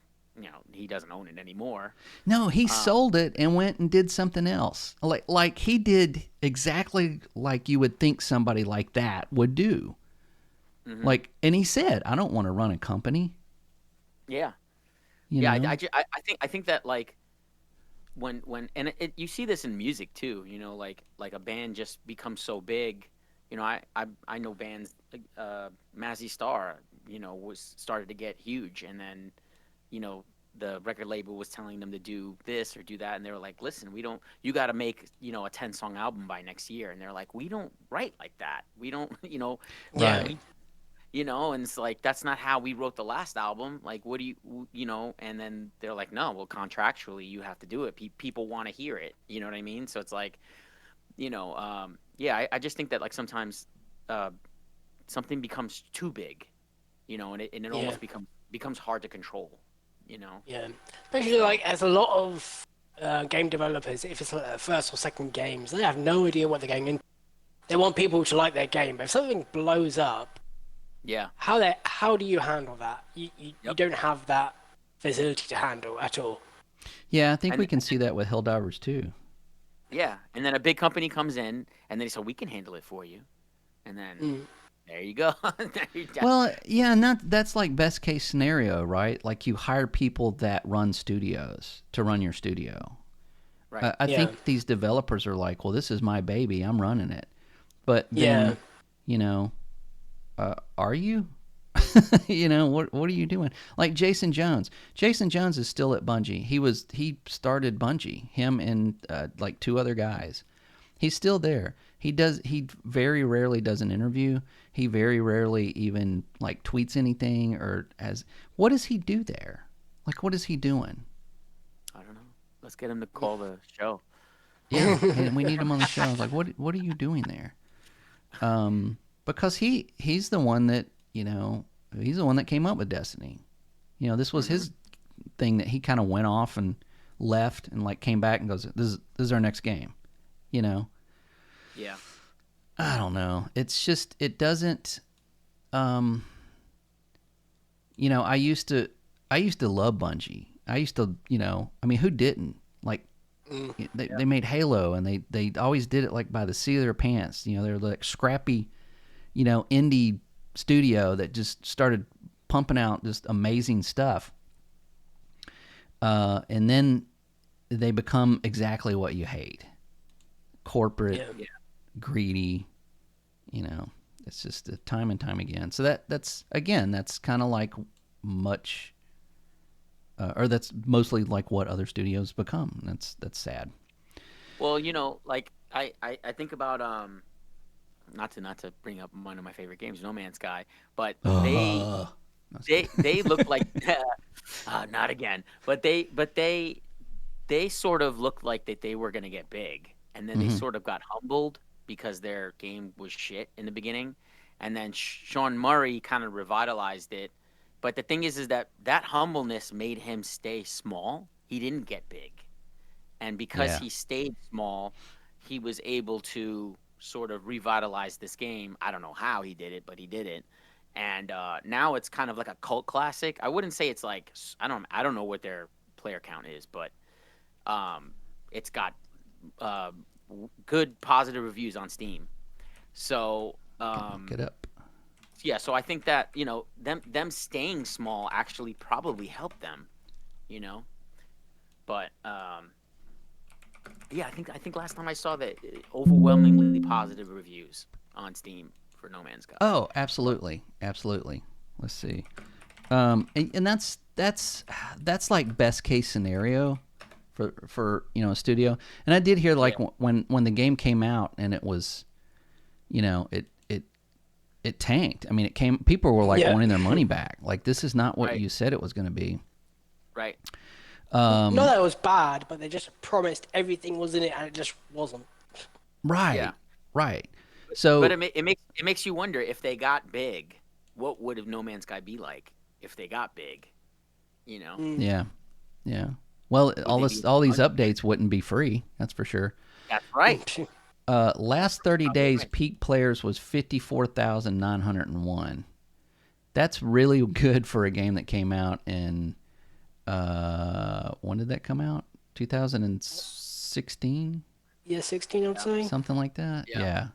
he doesn't own it anymore. No, he sold it and went and did something else. Like he did exactly like you would think somebody like that would do. Mm-hmm. Like, and he said, I don't want to run a company. Yeah. I think that like when you see this in music too, like a band just becomes so big. I know bands like Mazzy Star, was started to get huge, and then the record label was telling them to do this or do that, and they were like, listen, you got to make a 10-song album by next year, and they're like, we don't write like that, we don't right. And it's like, that's not how we wrote the last album. Like, what do you and then they're like, no, well, contractually you have to do it. People want to hear it. You know what I mean? So it's like, Yeah, I just think that like sometimes uh, something becomes too big, and it Yeah, almost becomes hard to control, you know. yeah. Especially So like as a lot of game developers, if it's like their first or second games, they have no idea what they're getting into. They want people to like their game, but if something blows up, yeah, how do you handle that? You yep. don't have that facility to handle at all. Yeah, I think we And can see that with Helldivers too. yeah, and then a big company comes in and they say we can handle it for you, and then Mm. there you go. There you go. Well, yeah, and that's like best case scenario, right? Like you hire people that run studios to run your studio. Right. I Yeah, think these developers are like, well, this is my baby, I'm running it. But yeah, then, you know, are you? What are you doing? Like Jason Jones. Jason Jones is still at Bungie. He started Bungie. Him and like two other guys. He's still there. He very rarely does an interview. He very rarely even like tweets anything or has. What does he do there? Like what is he doing? I don't know. Let's get him to call the show. Yeah, and we need him on the show. I was like, what are you doing there? Because he's the one that he's the one that came up with Destiny. This was his thing that he kind of went off and left and like came back and goes, this is our next game. You know, Yeah. I don't know. It's just it doesn't. I used to love Bungie. I used to, I mean, who didn't? Like, they made Halo, and they always did it like by the seat of their pants. They're like scrappy, indie studio that just started pumping out just amazing stuff. And then they become exactly what you hate: corporate, yeah. greedy. It's just time and time again. So that's kind of like much. Or that's mostly like what other studios become. That's sad. Well, like I think about not to bring up one of my favorite games, No Man's Sky, but Uh, they look like not again, but they sort of looked like that they were going to get big, and then they Mhm. sort of got humbled because their game was shit in the beginning, and then Sean Murray kind of revitalized it. But the thing is that humbleness made him stay small. He didn't get big, and because Yeah. he stayed small, he was able to sort of revitalize this game. I don't know how he did it, but he did it. And now it's kind of like a cult classic. I wouldn't say it's like I don't know what their player count is, but it's got uh, good positive reviews on Steam. So Look it up. yeah, so I think that them staying small actually probably helped them, you know. But yeah, I think last time I saw that overwhelmingly positive reviews on Steam for No Man's Sky. Oh, absolutely, absolutely. Let's see. And that's like best case scenario for a studio. And I did hear like Yeah. when the game came out and it was, it tanked. I mean, it came. People were like Yeah. wanting their money back. Like this is not what Right. you said it was going to be. Right. Not that it was bad, but they just promised everything was in it, and it just wasn't. Right. Yeah. Right. But So it makes you wonder if they got big, what would have No Man's Sky be like if they got big? You know, Mm. yeah, yeah. Well, would all they this be all these like, updates wouldn't be free. That's for sure. that's right. Last 30 Probably days, right. peak players was 54,901. That's really good for a game that came out in when did that come out? 2016, Yeah, 16, I'd say. something like that. Yeah. Yeah.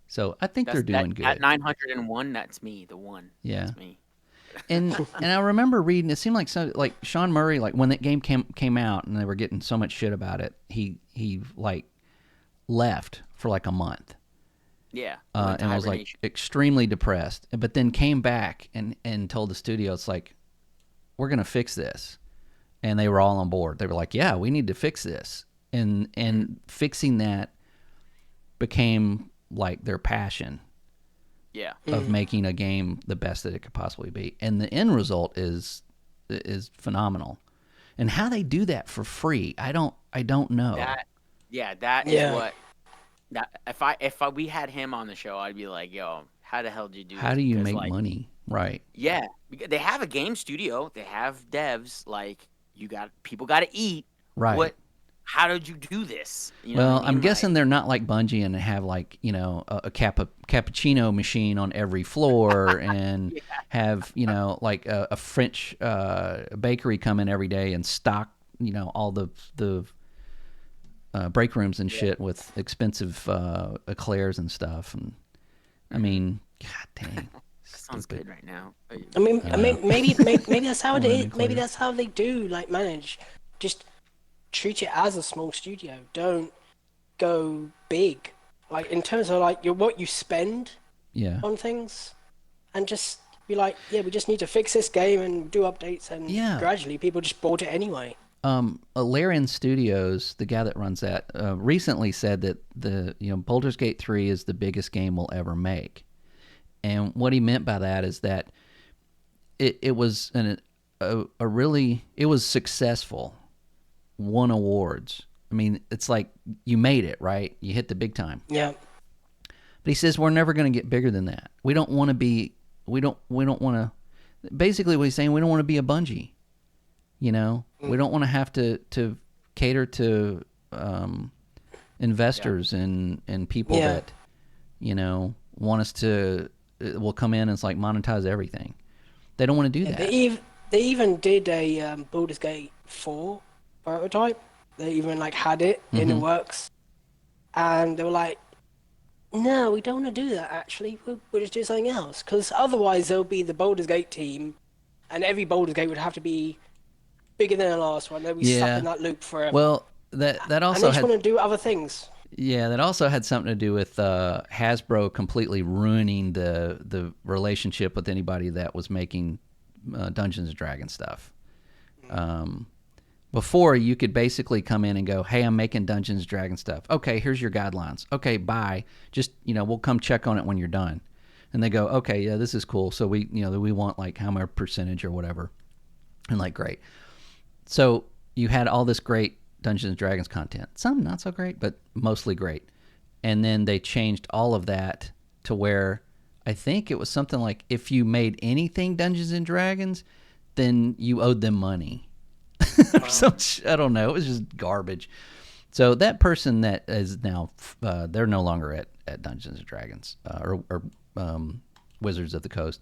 So I think That's they're doing that good. 901. That's me, the one. Yeah. That's me. And I remember reading. It seemed like like Sean Murray, like when that game came out and they were getting so much shit about it, he like left for like a month. Yeah. Went to And was like hibernation. extremely depressed, but then came back and told the studio, it's like, we're gonna fix this, and they were all on board. They were like, yeah, we need to fix this, and fixing that became like their passion Yeah. of making a game the best that it could possibly be, and the end result is phenomenal. And how they do that for free, I don't know. That is Yeah. what If we had him on the show, I'd be like, yo, how the hell did you do How this? do you Because make like, money? Right. yeah, they have a game studio, they have devs. Like, people got to eat. Right. What? How did you do this? You know what I Well, I'm mean? guessing Like, they're not like Bungie and have like, you know, a cappuccino machine on every floor and yeah, have, you know, like a French bakery come in every day and stock, you know, all the break rooms and yeah, shit with expensive eclairs and stuff. And I mean, god dang, that sounds stupid. good right now. I know. mean, maybe that's how Lemon maybe eclairs. that's how they do like manage. Just treat it as a small studio. Don't go big. Like in terms of like what you spend Yeah. on things, and just be like, yeah, we just need to fix this game and do updates, and Yeah. gradually people just bought it anyway. Larian Studios, the guy that runs that, recently said that Baldur's Gate 3 is the biggest game we'll ever make. And what he meant by that is that it was it was successful, won awards. I mean, it's like you made it, right? You hit the big time. Yeah. But he says we're never going to get bigger than that. We don't want to be. We don't want to. Basically, what he's saying, we don't want to be a Bungie. You know, we don't want to have to cater to investors and people that, you know, want us to will come in and it's like monetize everything. They don't want to do that. They even did a Baldur's Gate 4 prototype. They even like had it in the works, and they were like, "No, we don't want to do that. Actually, we'll just do something else. Because otherwise, there'll be the Baldur's Gate team, and every Baldur's Gate would have to be bigger than the last one. They'll be stuck in that loop forever. Well, that And they also just had want to do other things. that also had something to do with Hasbro completely ruining the relationship with anybody that was making Dungeons and Dragons stuff. Before, you could basically come in and go, hey, I'm making Dungeons and Dragons stuff. Okay, here's your guidelines. Okay, bye. Just, you know, we'll come check on it when you're done. And they go, okay, yeah, this is cool. So we want like how much percentage or whatever. And like, great. So you had all this great Dungeons and Dragons content. Some not so great, but mostly great. And then they changed all of that to where I think it was something like if you made anything Dungeons and Dragons, then you owed them money. I don't know. It was just garbage. So that person that is now, they're no longer at Dungeons and Dragons or Wizards of the Coast.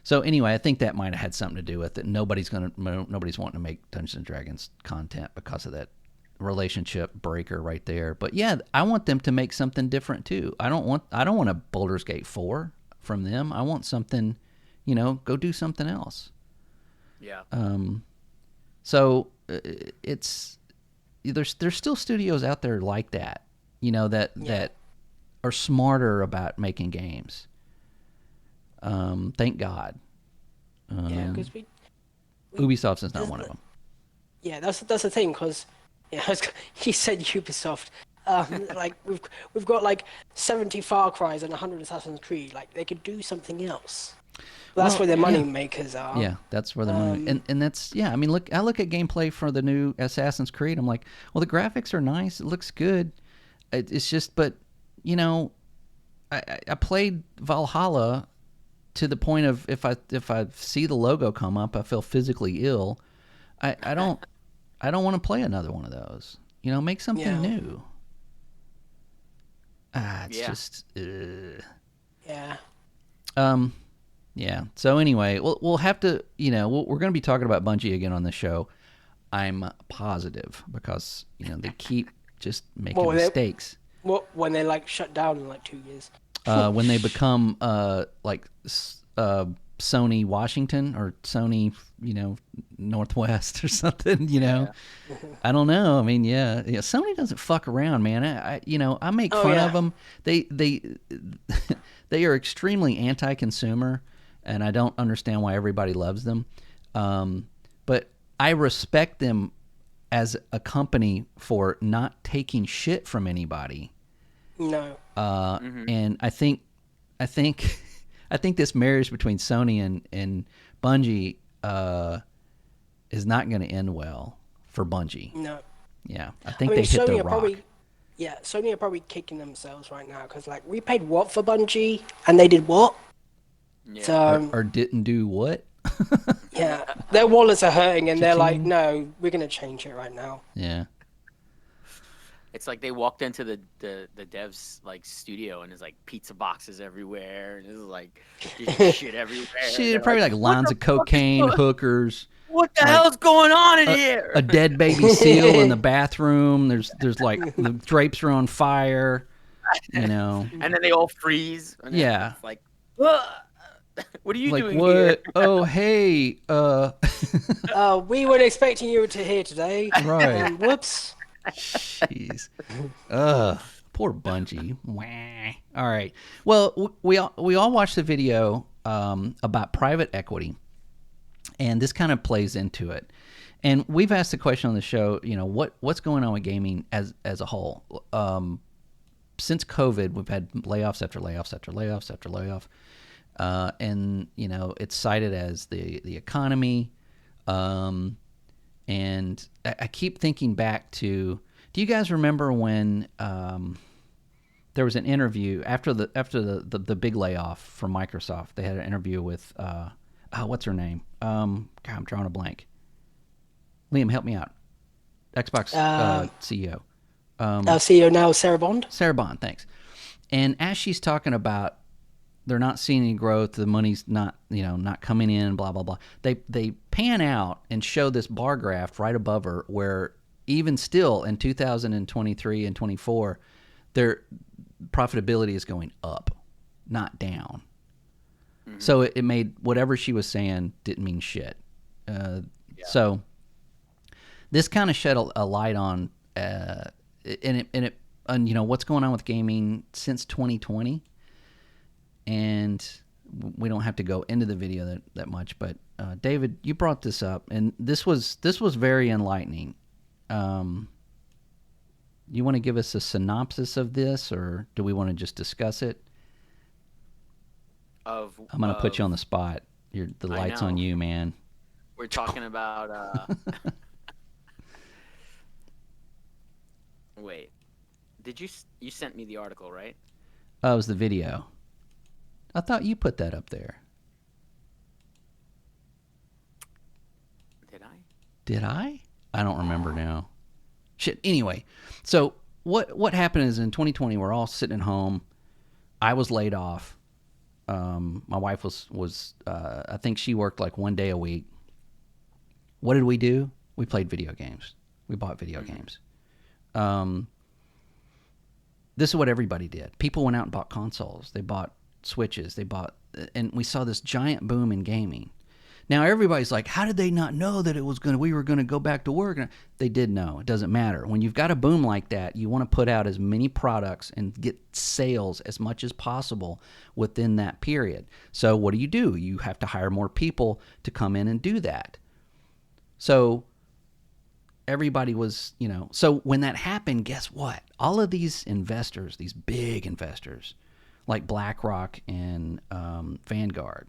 So anyway, I think that might have had something to do with it. Nobody's wanting to make Dungeons and Dragons content because of that relationship breaker right there. But yeah, I want them to make something different too. I don't want a Baldur's Gate 4 from them. I want something, you know, go do something else. Yeah. So it's there's still studios out there like that, you know, that are smarter about making games. Thank God. Because Ubisoft is not one of them. Yeah, that's the thing. Because he said Ubisoft. Like we've got like 70 Far Cries and 100 Assassin's Creed. Like they could do something else. That's where their money makers are. Yeah, that's where the money. And that's I mean, I look at gameplay for the new Assassin's Creed. I'm like, well, the graphics are nice. It looks good. It's just, but you know, I played Valhalla to the point of if I see the logo come up, I feel physically ill. I don't want to play another one of those. You know, make something new. It's just. Yeah. Yeah. So anyway, we'll have to, you know, we're going to be talking about Bungie again on the show. I'm positive because, you know, they keep just making mistakes. When they like shut down in like 2 years. When they become like Sony Washington or Sony, you know, Northwest or something, you know. Yeah. I don't know. I mean, yeah, Sony doesn't fuck around, man. I make fun of them. They are extremely anti-consumer, and I don't understand why everybody loves them. But I respect them as a company for not taking shit from anybody. No. And I think this marriage between Sony and Bungie is not going to end well for Bungie. No. Yeah, I think they hit the rock. Yeah, Sony are probably kicking themselves right now because like we paid what for Bungie and they did what? Yeah. So Or didn't do what? yeah, their wallets are hurting and they're like, Cha-ching. no, we're gonna change it right now. Yeah. It's like they walked into the devs like studio and there's like pizza boxes everywhere and there's like just shit everywhere. Shit, They're probably like "What lines the of fuck is cocaine, hookers, what the like hell's going on in a, here?" a dead baby seal in the bathroom. There's like the drapes are on fire, you know. And then they all freeze. And Yeah. it's like, "Ugh, what are you Like doing here? what? Oh, hey, We weren't expecting you to hear today. right. Whoops. Jeez. Poor Bungie. Wah. All right. Well, we all watched the video about private equity, and this kind of plays into it. And we've asked the question on the show, you know, what's going on with gaming as a whole? Since COVID, we've had layoffs after layoffs after layoffs after layoff, and you know it's cited as the economy. And I keep thinking back to, do you guys remember when there was an interview after the big layoff from Microsoft? They had an interview with what's her name? God, I'm drawing a blank. Liam, help me out. Xbox CEO. Our CEO now, Sarah Bond. Sarah Bond, thanks. And as she's talking about they're not seeing any growth, the money's not, not coming in, blah, blah, blah. They pan out and show this bar graph right above her where even still in 2023 and 24, their profitability is going up, not down. Mm-hmm. So it made whatever she was saying didn't mean shit. So this kind of shed a light on what's going on with gaming since 2020. And we don't have to go into the video that much, but David, you brought this up, and this was very enlightening. You want to give us a synopsis of this, or do we want to just discuss it? I'm going to put you on the spot. The light's on you, man. We're talking about. Wait, did you sent me the article, right? Oh, it was the video. I thought you put that up there. Did I? Did I? I don't remember now. Shit. Anyway, so what happened is in 2020 we're all sitting at home. I was laid off. My wife was I think she worked like one day a week. What did we do? We played video games. We bought video games. This is what everybody did. People went out and bought consoles. They bought Switches. And we saw this giant boom in gaming. Now everybody's like, how did they not know that we were going to go back to work? They did know. It doesn't matter. When you've got a boom like that, you want to put out as many products and get sales as much as possible within that period. So what do? You have to hire more people to come in and do that. So everybody was, so when that happened, guess what? All of these investors, these big investors, like BlackRock and Vanguard,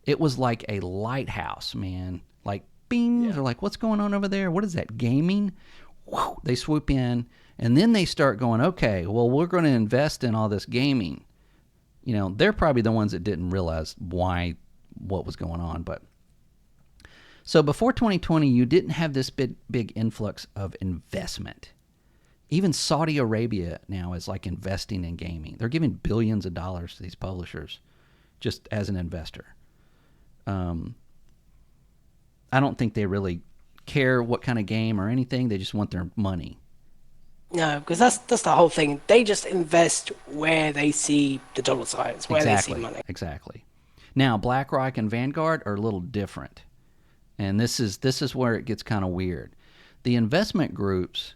it was like a lighthouse, man. Like, bing, they're like, what's going on over there? What is that, gaming? Whew, they swoop in, and then they start going, okay, well, we're going to invest in all this gaming. They're probably the ones that didn't realize what was going on. But so before 2020, you didn't have this big influx of investment. Even Saudi Arabia now is like investing in gaming. They're giving billions of dollars to these publishers just as an investor. I don't think they really care what kind of game or anything. They just want their money. No, because that's the whole thing. They just invest where they see the dollar signs, where they see money. Exactly. Now, BlackRock and Vanguard are a little different. And this is where it gets kind of weird. The investment groups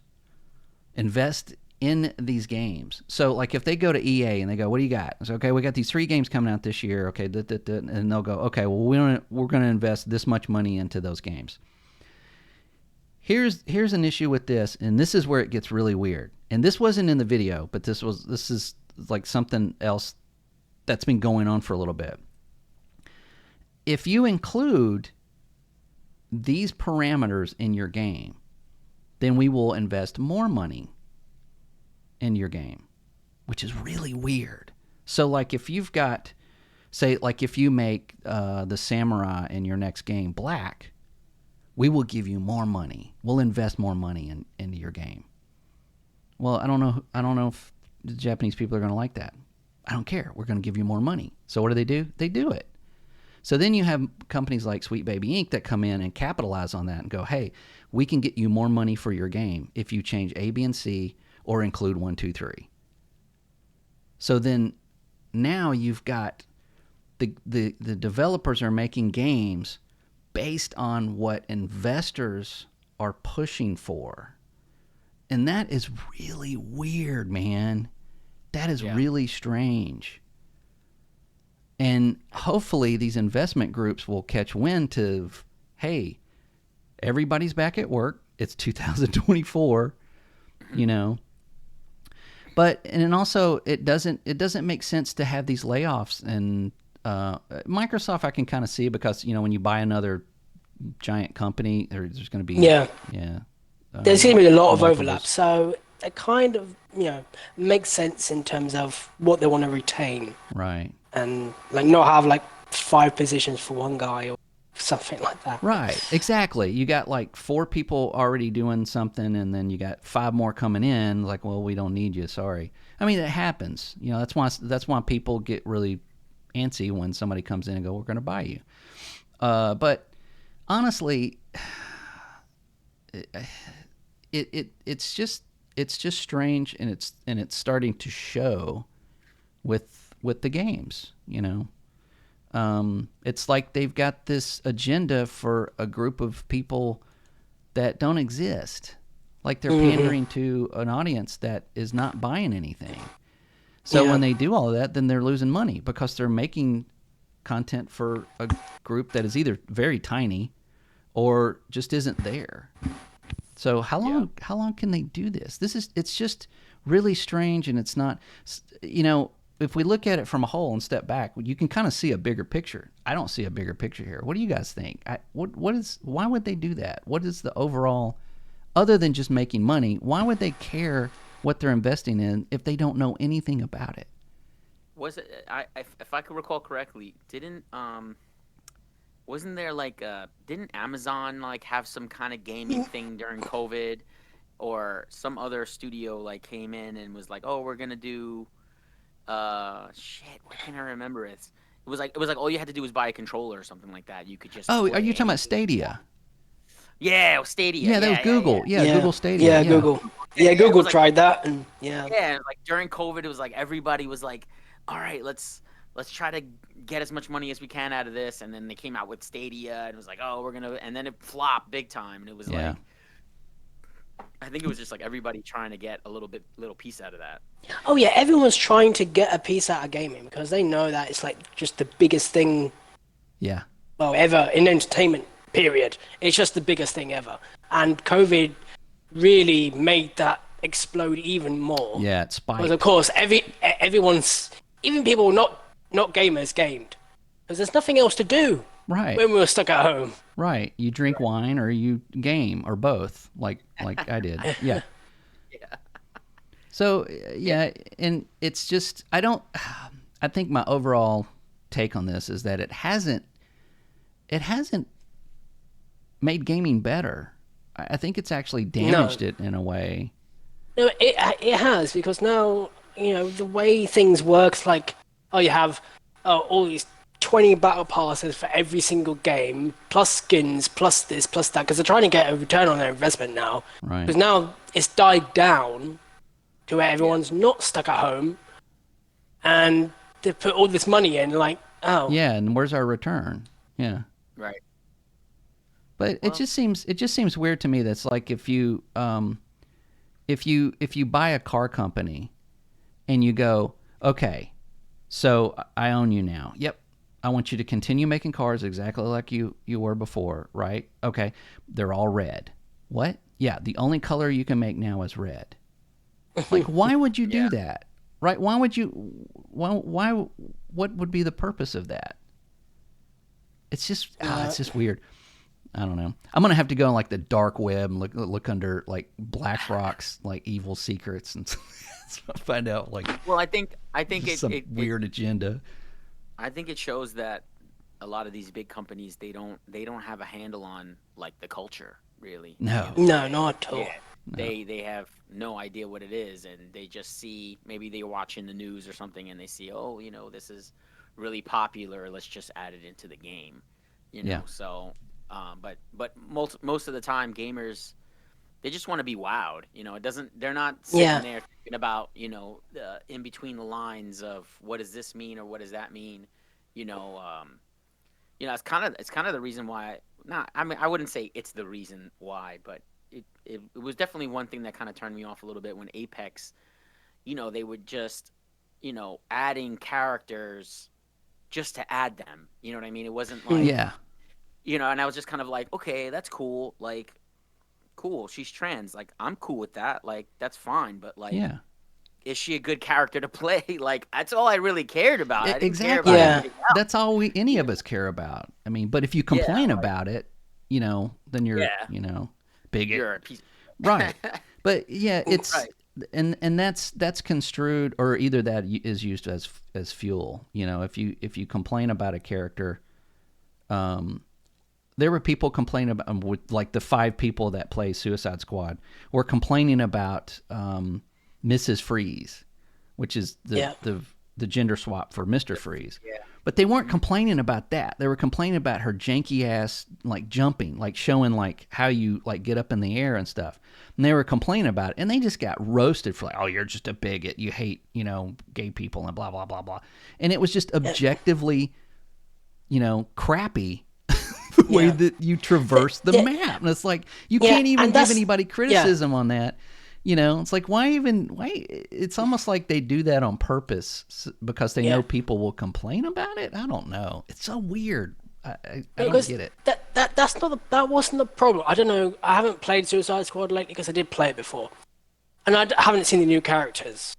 invest in these games. So, like, if they go to EA and they go, "What do you got?" It's okay. We got these 3 games coming out this year. Okay, and they'll go, "Okay, well, we're going to invest this much money into those games." Here's an issue with this, and this is where it gets really weird. And this wasn't in the video, but this is like something else that's been going on for a little bit. If you include these parameters in your game, then we will invest more money in your game, which is really weird. So, like, if you've got, say, like, if you make the samurai in your next game black, we will give you more money. We'll invest more money into your game. Well, I don't know if the Japanese people are going to like that. I don't care. We're going to give you more money. So what do? They do it. So then you have companies like Sweet Baby Inc. that come in and capitalize on that and go, hey, we can get you more money for your game if you change A, B, and C or include 1, 2, 3. So then now you've got the developers are making games based on what investors are pushing for. And that is really weird, man. That is really strange. And hopefully these investment groups will catch wind to, hey, everybody's back at work. It's 2024, you know. But and also it doesn't make sense to have these layoffs. And Microsoft I can kind of see because, you know, when you buy another giant company, there's going to be there's going to be a lot of overlap. So it kind of, you know, makes sense in terms of what they want to retain. Right. And like not have like 5 positions for one guy or something like that. Right, exactly. You got like 4 people already doing something, and then you got 5 more coming in. Like, well, we don't need you. Sorry. I mean, it happens. You know, that's why people get really antsy when somebody comes in and go, "We're going to buy you." But honestly, it's just strange, and it's starting to show with the games, you know. It's like they've got this agenda for a group of people that don't exist. Like they're pandering to an audience that is not buying anything. So when they do all of that, then they're losing money because they're making content for a group that is either very tiny or just isn't there. So how long can they do this? It's just really strange, and it's not, you know, if we look at it from a whole and step back, you can kind of see a bigger picture. I don't see a bigger picture here. What do you guys think? Why would they do that? What is the overall, other than just making money, why would they care what they're investing in if they don't know anything about it? Was it, if I could recall correctly, wasn't there like, didn't Amazon like have some kind of gaming thing during COVID, or some other studio like came in and was like, oh, we're going to do, what can I remember? It was like all you had to do was buy a controller or something like that. You could just. Oh, are you talking about Stadia? Yeah, it was Stadia. Yeah, that was Google. Yeah, Google Stadia. Yeah, Google. Yeah, Google tried that, and Yeah, like during COVID, it was like everybody was like, all right, let's try to get as much money as we can out of this, and then they came out with Stadia, and it was like, oh, we're gonna, and then it flopped big time, and it was like. I think it was just like everybody trying to get a little piece out of that. Oh yeah, everyone's trying to get a piece out of gaming because they know that it's like just the biggest thing. Yeah. Well, ever in entertainment. Period. It's just the biggest thing ever, and COVID really made that explode even more. Yeah, it spiked. Because of course, everyone's, even people not gamers, gamed because there's nothing else to do. Right. When we were stuck at home. Right. You drink wine or you game or both, like I did. Yeah. Yeah. So, yeah, and it's just, I think my overall take on this is that it hasn't made gaming better. I think it's actually damaged it in a way. No, it has, because now, you know, the way things work, like, you have all these 20 battle passes for every single game, plus skins, plus this, plus that, because they're trying to get a return on their investment now. Right. Because now it's died down to where everyone's not stuck at home, and they put all this money in, like, oh. Yeah, and where's our return? Yeah. Right. But it just seems weird to me. That's like if you buy a car company and you go, okay, so I own you now. Yep. I want you to continue making cars exactly like you were before, right? Okay. They're all red. What? Yeah, the only color you can make now is red. Like, why would you do that? Right? Why would you why what would be the purpose of that? It's just weird. I don't know. I'm gonna have to go on like the dark web and look under like BlackRock's like evil secrets and Find out like Well, I think some weird agenda. I think it shows that a lot of these big companies they don't have a handle on like the culture really. No. No, not at all. Yeah. They have no idea what it is, and they just see, maybe they're watching the news or something and they see, oh, this is really popular, let's just add it into the game, Yeah. So but most of the time gamers, they just want to be wowed. They're not sitting there thinking about, in between the lines of what does this mean or what does that mean. It's kind of the reason why. Not, I mean, I wouldn't say it's the reason why, but it was definitely one thing that kind of turned me off a little bit when Apex, they would just, adding characters just to add them. You know what I mean? It wasn't like, and I was just kind of like, okay, that's cool. Like, cool, she's trans. Like, I'm cool with that. Like, that's fine. But like, is she a good character to play? Like, that's all I really cared about. I didn't care about anything else. That's all any of us care about. I mean, but if you complain about it, then you're, bigot. You're a piece. Right. But yeah, it's right. and that's construed, or either that is used as fuel. If you complain about a character, there were people complaining about, with like the 5 people that play Suicide Squad were complaining about Mrs. Freeze, which is the gender swap for Mr. Freeze. Yeah. But they weren't complaining about that. They were complaining about her janky ass like jumping, like showing like how you like get up in the air and stuff. And they were complaining about it, and they just got roasted for like, oh, you're just a bigot. You hate, gay people and blah blah blah blah. And it was just objectively, crappy the way that you traverse the map. And it's like you can't even give anybody criticism on that. It's like, why? It's almost like they do that on purpose because they know people will complain about it. I don't know. It's so weird. I don't get it. That wasn't the problem. I don't know. I haven't played Suicide Squad lately because I did play it before. And I haven't seen the new characters.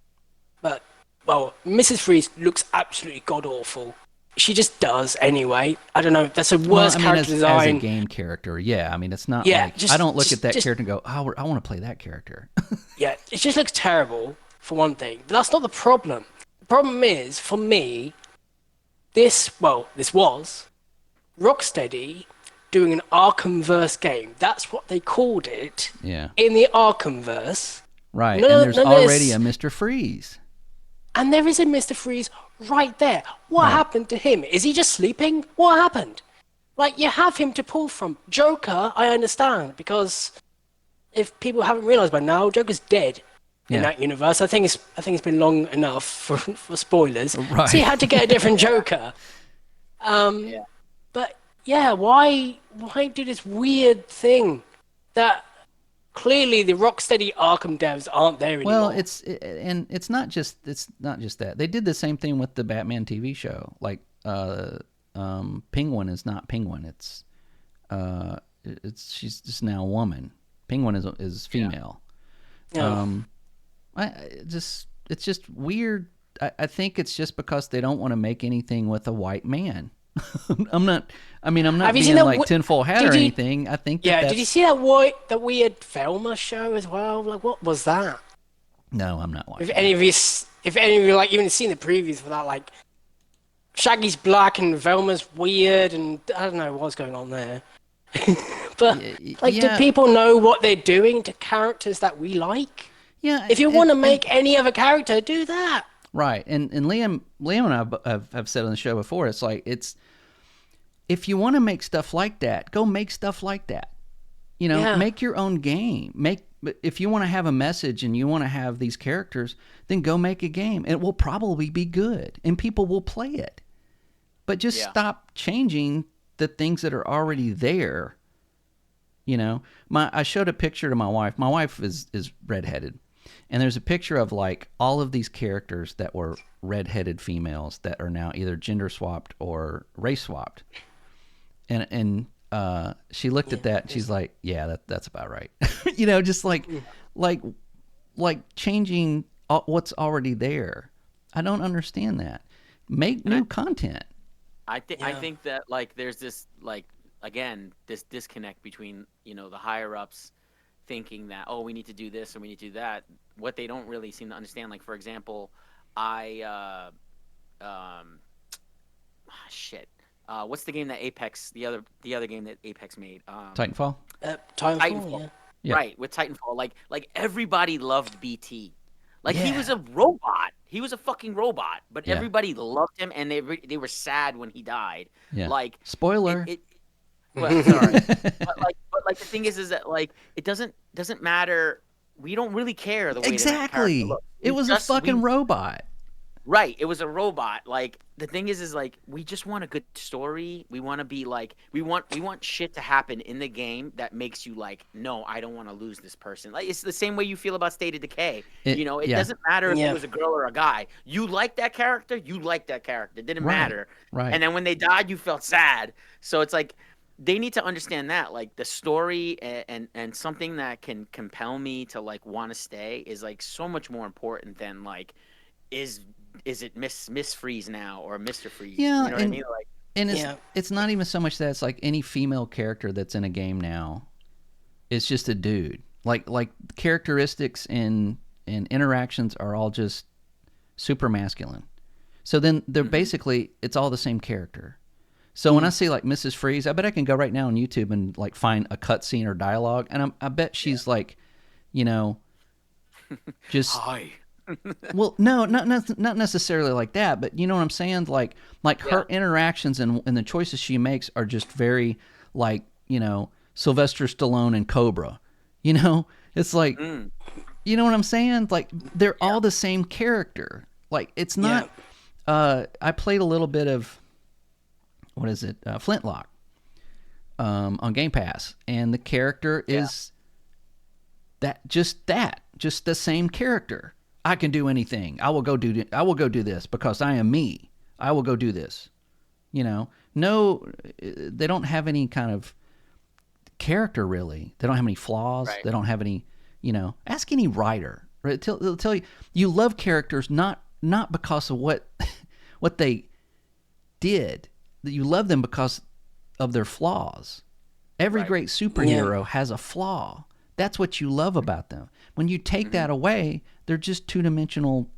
But, well, Mrs. Freeze looks absolutely god-awful. She just does anyway. I don't know. That's a worst character design. As a game character, yeah. I mean, it's not like... I don't look at that character and go, oh, I want to play that character. Yeah, it just looks terrible, for one thing. But that's not the problem. The problem is, for me, this was Rocksteady doing an Arkhamverse game. That's what they called it. Yeah. In the Arkhamverse. Right, and there's already a Mr. Freeze. And there is a Mr. Freeze right there. What happened to him? Is he just sleeping? What happened? Like, you have him to pull from. Joker, I understand, because if people haven't realized by now, Joker's dead in that universe. I think it's been long enough for spoilers. Right. So you had to get a different Joker. But yeah, why do this weird thing that clearly the Rocksteady Arkham devs aren't there anymore? Well, it's not just that. They did the same thing with the Batman TV show. Like Penguin is not Penguin. It's she's just now a woman. Penguin is female. Yeah. It's just weird. I think it's just because they don't want to make anything with a white man. I'm not being like tinfoil hat or anything. I think that's... Did you see that weird Velma show as well? Like, what was that? No, I'm not watching. If any of you like even seen the previews for that, like Shaggy's black and Velma's weird, and I don't know what's going on there. But do people know what they're doing to characters that we like? Yeah. If you want to make any other character, do that. Right, and Liam and I have said on the show before, it's like if you want to make stuff like that, go make stuff like that. Make your own game. If you want to have a message and you want to have these characters, then go make a game. It will probably be good, and people will play it. But just stop changing the things that are already there. I showed a picture to my wife. My wife is redheaded. And there's a picture of like all of these characters that were redheaded females that are now either gender swapped or race swapped. And she looked at that and she's like, yeah, that's about right. Just like changing what's already there. I don't understand that. Make new content. I think that like there's this like, again, this disconnect between, the higher ups thinking that, oh, we need to do this and we need to do that. What they don't really seem to understand, like for example, I shit. What's the game that Apex, the other game that Apex made? Titanfall. Titanfall, yeah. Yeah. Right, with Titanfall. Like everybody loved BT. Like he Yeah. was a robot. He was a fucking robot, but Yeah. everybody loved him, and they were sad when he died. Yeah. Like Spoiler. Well, sorry, but like the thing is that like it doesn't matter. We don't really care the way Exactly. that character looks. It was a fucking robot. Right, it was a robot. Like the thing is like we just want a good story. We want to be like we want shit to happen in the game that makes you like, no, I don't want to lose this person. Like it's the same way you feel about State of Decay. It doesn't matter if it was a girl or a guy. You like that character. It didn't matter. Right. And then when they died, you felt sad. So it's like they need to understand that like the story and something that can compel me to like want to stay is like so much more important than like is it Miss Freeze now or Mr. Freeze? Yeah, you know what I mean? Like, and it's not even so much that it's like any female character that's in a game now. It's just a dude. Like characteristics and interactions are all just super masculine. So then they're basically it's all the same character. So when I see like Mrs. Freeze, I bet I can go right now on YouTube and like find a cutscene or dialogue, and I bet she's like, just hi. Well, no, not necessarily like that, but you know what I'm saying? Like her interactions and the choices she makes are just very like, Sylvester Stallone and Cobra. It's like, you know what I'm saying? Like they're all the same character. Like it's not. I played a little bit of what is it? Flintlock on Game Pass, and the character is just the same character. I can do anything. I will go do this because I am me. I will go do this. No, they don't have any kind of character really. They don't have any flaws. Right. They don't have any, ask any writer. Right? They'll tell you you love characters not because of what they did. You love them because of their flaws. Every great superhero has a flaw. That's what you love about them. When you take that away, they're just two-dimensional,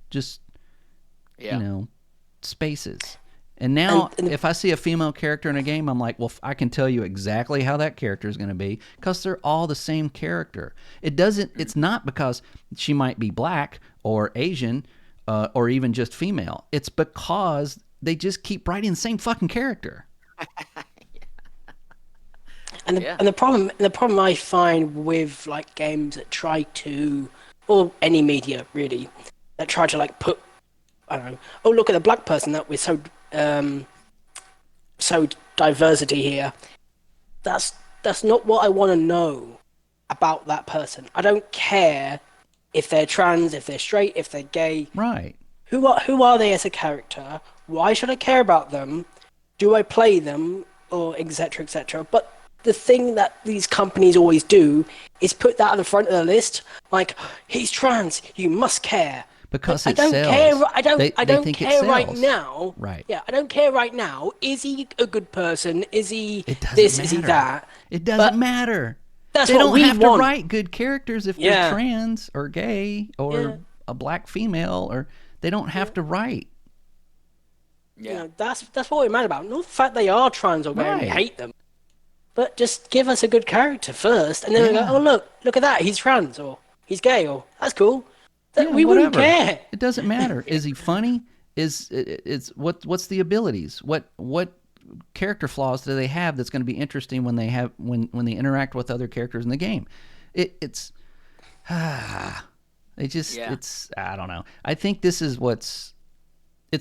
spaces. And now, if I see a female character in a game, I'm like, well, I can tell you exactly how that character is going to be because they're all the same character. It's not because she might be black or Asian or even just female. It's because they just keep writing the same fucking character. And the problem I find with like games that try to, or any media really, that try to like put, I don't know, oh look at the black person that we're so diversity here. That's not what I want to know about that person. I don't care if they're trans, if they're straight, if they're gay. Right. Who are they as a character? Why should I care about them? Do I play them? Or etc. etc. But the thing that these companies always do is put that at the front of the list, like he's trans, you must care. Because I don't sells. care. I don't think care it right sells. now. Right. Yeah, I don't care right now. Is he a good person? Is he It doesn't this? matter. Is he that? It doesn't But matter. That's They what don't we have want. to write good characters if they're trans or gay or a black female, or they don't have to write. Yeah. That's what we're mad about. Not the fact they are trans or gay and we Right. hate them. But just give us a good character first, and then we go, oh look at that, he's trans or he's gay or that's cool. We wouldn't care. It doesn't matter. Is he funny? Is what's the abilities? What character flaws do they have that's going to be interesting when they interact with other characters in the game? It's I don't know. I think this is it's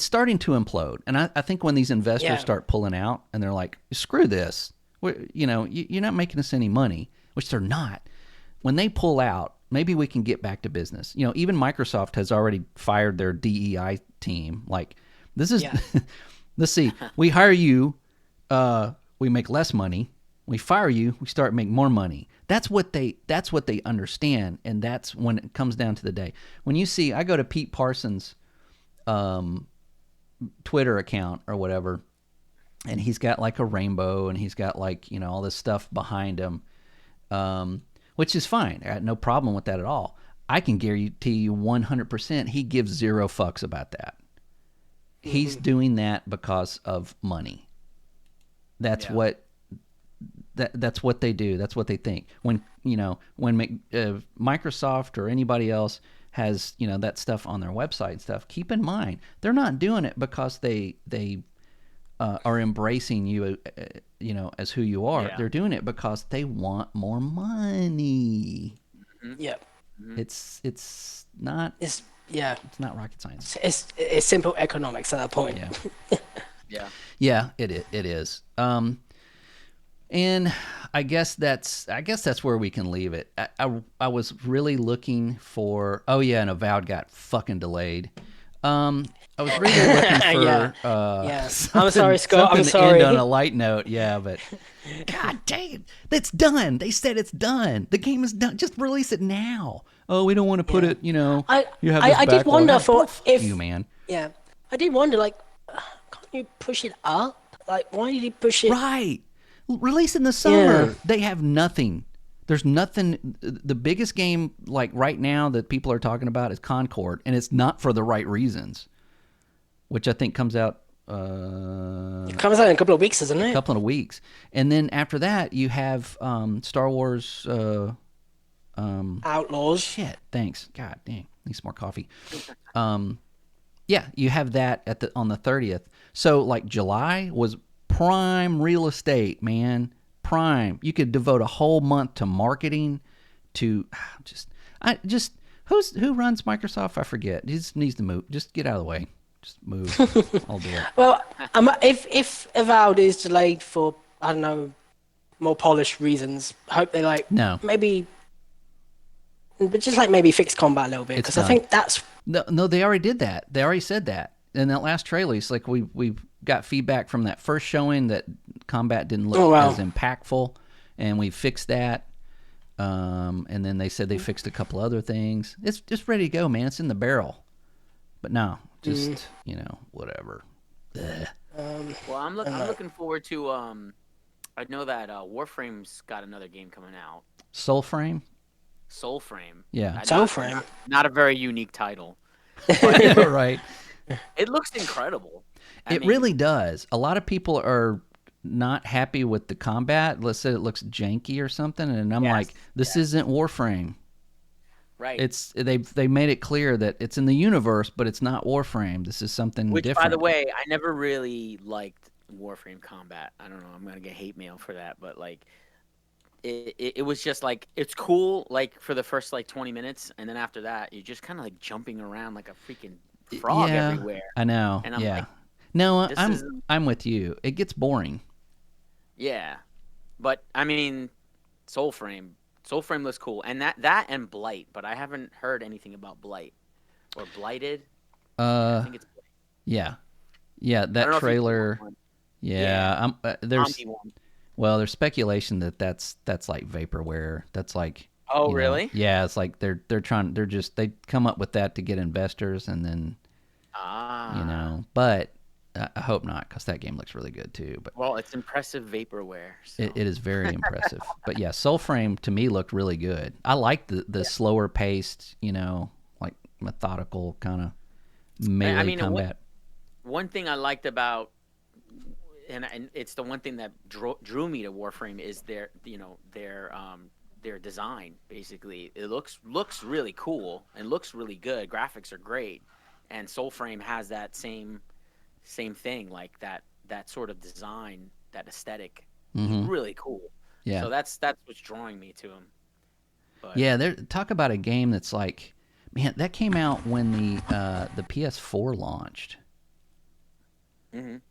starting to implode, and I think when these investors start pulling out and they're like, screw this, you're not making us any money, which they're not. When they pull out, maybe we can get back to business. Even Microsoft has already fired their DEI team. Like, this is, let's see, we hire you, we make less money. We fire you, we start making more money. That's what they understand, and that's when it comes down to the day. When you see, I go to Pete Parsons' Twitter account or whatever, and he's got like a rainbow, and he's got like all this stuff behind him. which is fine. I had no problem with that at all. I can guarantee you 100% he gives zero fucks about that. He's doing that because of money. That's what that's what they do. That's what they think. When Microsoft or anybody else has that stuff on their website and stuff, keep in mind they're not doing it because they are embracing you as who you are. They're doing it because they want more money. Yep. It's not rocket science. It's simple economics at that point. Yeah, it is. And I guess that's where we can leave it. I was really looking for. Oh yeah, and Avowed got fucking delayed. I was really looking for. I'm sorry, Scott. I'm sorry. To end on a light note, but God dang it, it's done. They said it's done. The game is done. Just release it now. Oh, we don't want to put it. You have this I did wonder if you, man. Yeah, I did wonder, like, can't you push it up? Like, why did he push it? Right. Release in the summer. Yeah. They have nothing. There's nothing. The biggest game, like right now, that people are talking about is Concord, and it's not for the right reasons, which I think comes out. It comes out in a couple of weeks, isn't it? A couple of weeks, and then after that, you have Star Wars. Outlaws. Shit. Thanks. God dang. Need some more coffee. You have that on the 30th. So like July was prime real estate, man. Prime. You could devote a whole month to marketing, to who runs Microsoft? I forget. He just needs to move. Just get out of the way. Just move. I'll do it. Well, if Avowed is delayed for, I don't know, more polished reasons, I hope they maybe fix combat a little bit, because I think that's no. They already did that. They already said that in that last trailer. It's like we got feedback from that first showing that combat didn't look as impactful, and we fixed that. And then they said they fixed a couple other things. It's just ready to go, man. It's in the barrel. But no, just whatever. Well, I'm looking forward to. I know that Warframe's got another game coming out. Soulframe. Yeah. Soulframe. Not a very unique title. Right. It looks incredible. It really does. A lot of people are not happy with the combat. Let's say it looks janky or something, and I'm like, this isn't Warframe. Right. It's they made it clear that it's in the universe, but it's not Warframe. This is something different. By the way, I never really liked Warframe combat. I don't know. I'm gonna get hate mail for that, but like, it was just like, it's cool like for the first like 20 minutes, and then after that, you're just kind of like jumping around like a freaking frog everywhere. I know. And I'm like, no, I'm with you. It gets boring. Yeah, but I mean, Soulframe looks cool, and that and Blight, but I haven't heard anything about Blight or Blighted. I think it's Blight. Yeah, that trailer. There's speculation that's like vaporware. That's like. Oh, really? Yeah, it's like they come up with that to get investors, and then but I hope not, because that game looks really good too. But well, it's impressive vaporware. So. It is very impressive. But yeah, Soulframe to me looked really good. I like the slower paced, like methodical kind of melee combat. One thing I liked about, and it's the one thing that drew me to Warframe, is their design. Basically, it looks really cool and looks really good. Graphics are great, and Soulframe has that same thing, like that sort of design, that aesthetic. Really cool. Yeah. So that's what's drawing me to him. But, yeah, talk about a game that's like, man, that came out when the PS4 launched.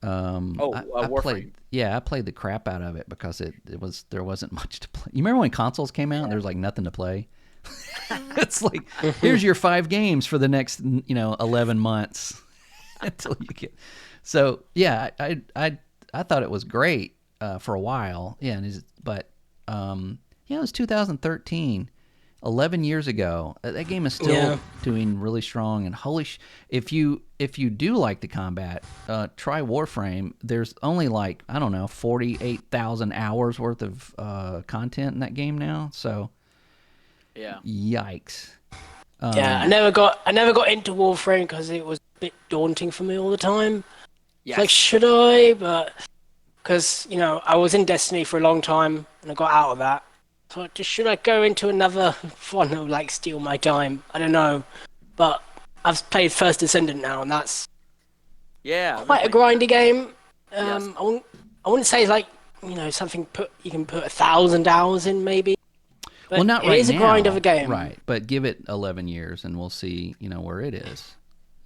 Warframe. I played the crap out of it because there wasn't much to play. You remember when consoles came out and there was like nothing to play? It's like, here's your 5 games for the next 11 months until you get. So yeah, I thought it was great for a while. Yeah, but it was 2013. 11 years ago. That game is still doing really strong, and if you do like the combat, try Warframe. There's only 48,000 hours worth of content in that game now, so Yeah. Yikes. Yeah, I never got into Warframe because it was a bit daunting for me all the time. Yes. Like, should I? But because I was in Destiny for a long time and I got out of that. So just should I go into another one that would like steal my time? I don't know, but I've played First Descendant now, and that's Yeah. quite a grindy game. Yes. I wouldn't say it's like something you can put 1,000 hours in maybe. But Well, not it right is now. a grind of a game. Right, but give it 11 years and we'll see, where it is.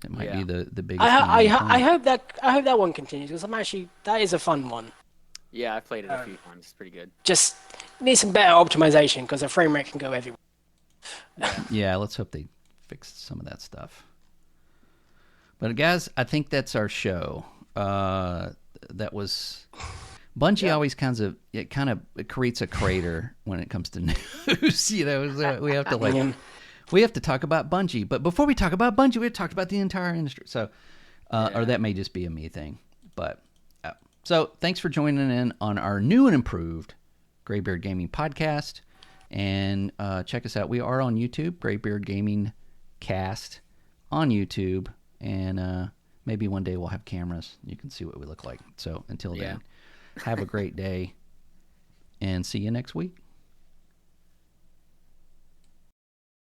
It might be the biggest I game on the planet. hope that one continues because that is a fun one. Yeah, I've played it a few times. It's pretty good. Just need some better optimization because the frame rate can go everywhere. Yeah, let's hope they fix some of that stuff. But guys, I think that's our show. That was Bungie. Always kind of creates a crater when it comes to news. So we have to we have to talk about Bungie. But before we talk about Bungie, we have talked about the entire industry. So, or that may just be a me thing. But so thanks for joining in on our new and improved Greybeard Gaming podcast. And check us out. We are on YouTube, Greybeard Gaming Cast on YouTube. And maybe one day we'll have cameras. You can see what we look like. So until then, have a great day and see you next week.